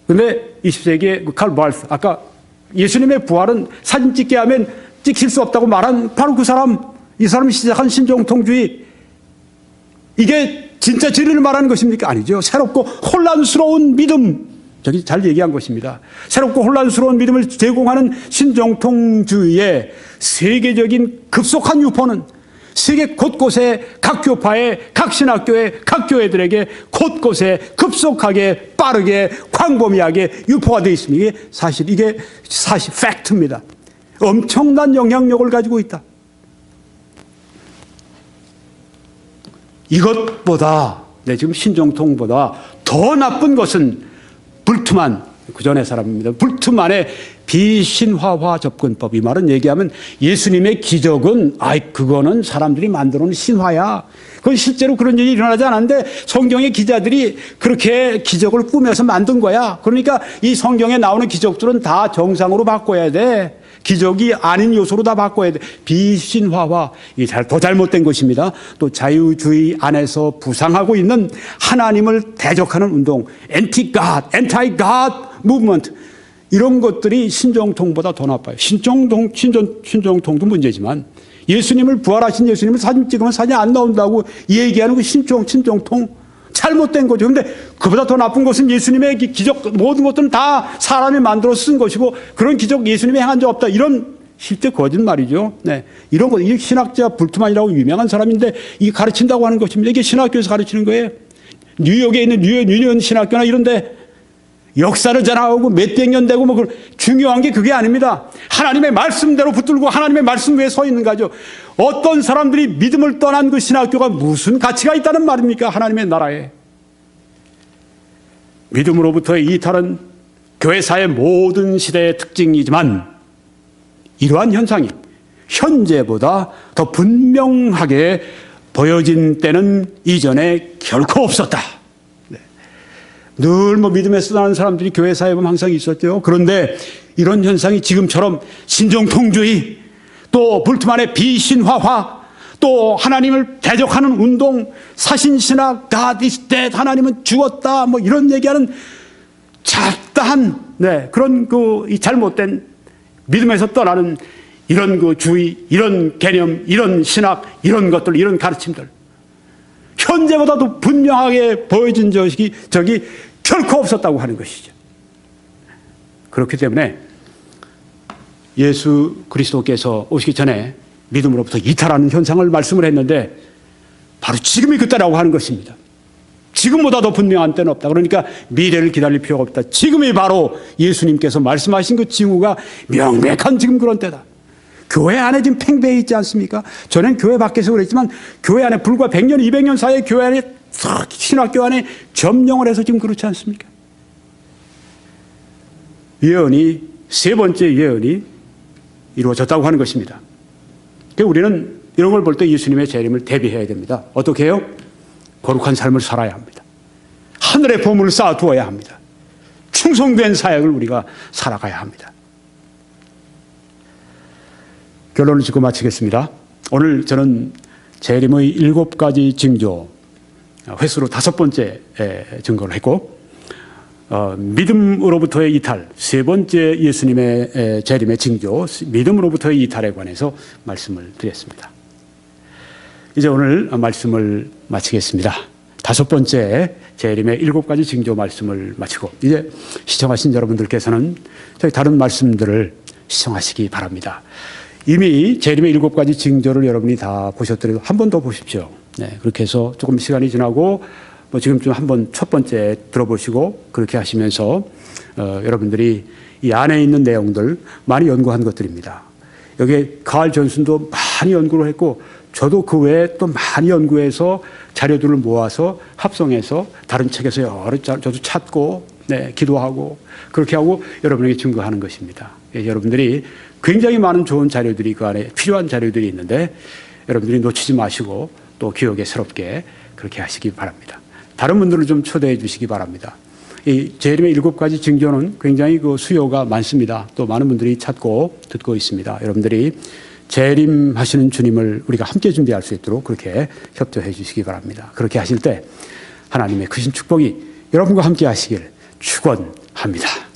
그런데 20세기에 칼 바르스, 아까 예수님의 부활은 사진 찍게 하면 찍힐 수 없다고 말한 바로 그 사람, 이 사람이 시작한 신정통주의. 이게 진짜 진리를 말하는 것입니까? 아니죠. 새롭고 혼란스러운 믿음. 저기 잘 얘기한 것입니다. 새롭고 혼란스러운 믿음을 제공하는 신정통주의의 세계적인 급속한 유포는 세계 곳곳에 각 교파의, 각 신학교의, 각 교회들에게 곳곳에 급속하게, 빠르게, 광범위하게 유포가 되어 있습니다. 이게 사실 팩트입니다. 엄청난 영향력을 가지고 있다. 이것보다, 지금 신정통보다 더 나쁜 것은 불트만, 그 전의 사람입니다. 불트만의 비신화화 접근법. 이 말은 얘기하면 예수님의 기적은, 그거는 사람들이 만들어 놓은 신화야. 그건 실제로 그런 일이 일어나지 않았는데 성경의 기자들이 그렇게 기적을 꾸며서 만든 거야. 그러니까 이 성경에 나오는 기적들은 다 정상으로 바꿔야 돼. 기적이 아닌 요소로 다 바꿔야 돼. 비신화화. 이게 더 잘못된 것입니다. 또 자유주의 안에서 부상하고 있는 하나님을 대적하는 운동, anti-God movement. 이런 것들이 신정통보다 더 나빠요. 신정통도 문제지만 예수님을 부활하신 예수님을 사진 찍으면 사진 안 나온다고 얘기하는 그 신정통 잘못된 거죠. 그런데 그보다 더 나쁜 것은 예수님의 기적, 모든 것들은 다 사람이 만들어 쓴 것이고 그런 기적 예수님이 행한 적 없다. 이런 실제 거짓말이죠. 이런 거, 이 신학자 불트만이라고 유명한 사람인데 이 가르친다고 하는 것입니다. 이게 신학교에서 가르치는 거예요. 뉴욕에 있는 유니언 신학교나 이런데 역사를 자랑하고 몇백 년 되고 중요한 게 그게 아닙니다. 하나님의 말씀대로 붙들고 하나님의 말씀 위에 서 있는 거죠. 어떤 사람들이 믿음을 떠난 그 신학교가 무슨 가치가 있다는 말입니까? 하나님의 나라에. 믿음으로부터의 이탈은 교회사의 모든 시대의 특징이지만 이러한 현상이 현재보다 더 분명하게 보여진 때는 이전에 결코 없었다. 늘 믿음에서 떠나는 사람들이 교회사에 보면 항상 있었죠. 그런데 이런 현상이 지금처럼 신정통주의, 또 불트만의 비신화화, 또 하나님을 대적하는 운동, 사신신학, God is dead, 하나님은 죽었다, 뭐 이런 얘기하는 잡다한 그런 이 잘못된 믿음에서 떠나는 이런 주의, 이런 개념, 이런 신학, 이런 것들, 이런 가르침들, 현재보다도 분명하게 보여진 적이 결코 없었다고 하는 것이죠. 그렇기 때문에 예수 그리스도께서 오시기 전에 믿음으로부터 이탈하는 현상을 말씀을 했는데 바로 지금이 그때라고 하는 것입니다. 지금보다 더 분명한 때는 없다. 그러니까 미래를 기다릴 필요가 없다. 지금이 바로 예수님께서 말씀하신 그 징후가 명백한 지금 그런 때다. 교회 안에 지금 팽배해 있지 않습니까? 전엔 교회 밖에서 그랬지만 교회 안에 불과 100년, 200년 사이에 교회 안에 신학교 안에 점령을 해서 지금 그렇지 않습니까? 예언이, 세 번째 예언이 이루어졌다고 하는 것입니다. 그러니까 우리는 이런 걸 볼 때 예수님의 재림을 대비해야 됩니다. 어떻게 해요? 거룩한 삶을 살아야 합니다. 하늘의 보물을 쌓아두어야 합니다. 충성된 사역을 우리가 살아가야 합니다. 결론을 짓고 마치겠습니다. 오늘 저는 재림의 7가지 징조, 횟수로 5번째 증거를 했고, 믿음으로부터의 이탈, 3번째 예수님의 재림의 징조, 믿음으로부터의 이탈에 관해서 말씀을 드렸습니다. 이제 오늘 말씀을 마치겠습니다. 5번째 재림의 7가지 징조 말씀을 마치고 이제 시청하신 여러분들께서는 저희 다른 말씀들을 시청하시기 바랍니다. 이미 재림의 7가지 징조를 여러분이 다 보셨더라도 한 번 더 보십시오. 그렇게 해서 조금 시간이 지나고 지금쯤 한번 첫 번째 들어보시고 그렇게 하시면서 여러분들이 이 안에 있는 내용들 많이 연구한 것들입니다. 여기에 가을 전순도 많이 연구를 했고 저도 그 외에 또 많이 연구해서 자료들을 모아서 합성해서 다른 책에서 여러 저도 찾고 기도하고 그렇게 하고 여러분에게 증거하는 것입니다. 여러분들이 굉장히 많은 좋은 자료들이 그 안에 필요한 자료들이 있는데 여러분들이 놓치지 마시고 또 기억에 새롭게 그렇게 하시기 바랍니다. 다른 분들을 좀 초대해 주시기 바랍니다. 이 재림의 7가지 징조는 굉장히 수요가 많습니다. 또 많은 분들이 찾고 듣고 있습니다. 여러분들이 재림하시는 주님을 우리가 함께 준비할 수 있도록 그렇게 협조해 주시기 바랍니다. 그렇게 하실 때 하나님의 크신 축복이 여러분과 함께 하시길 축원합니다.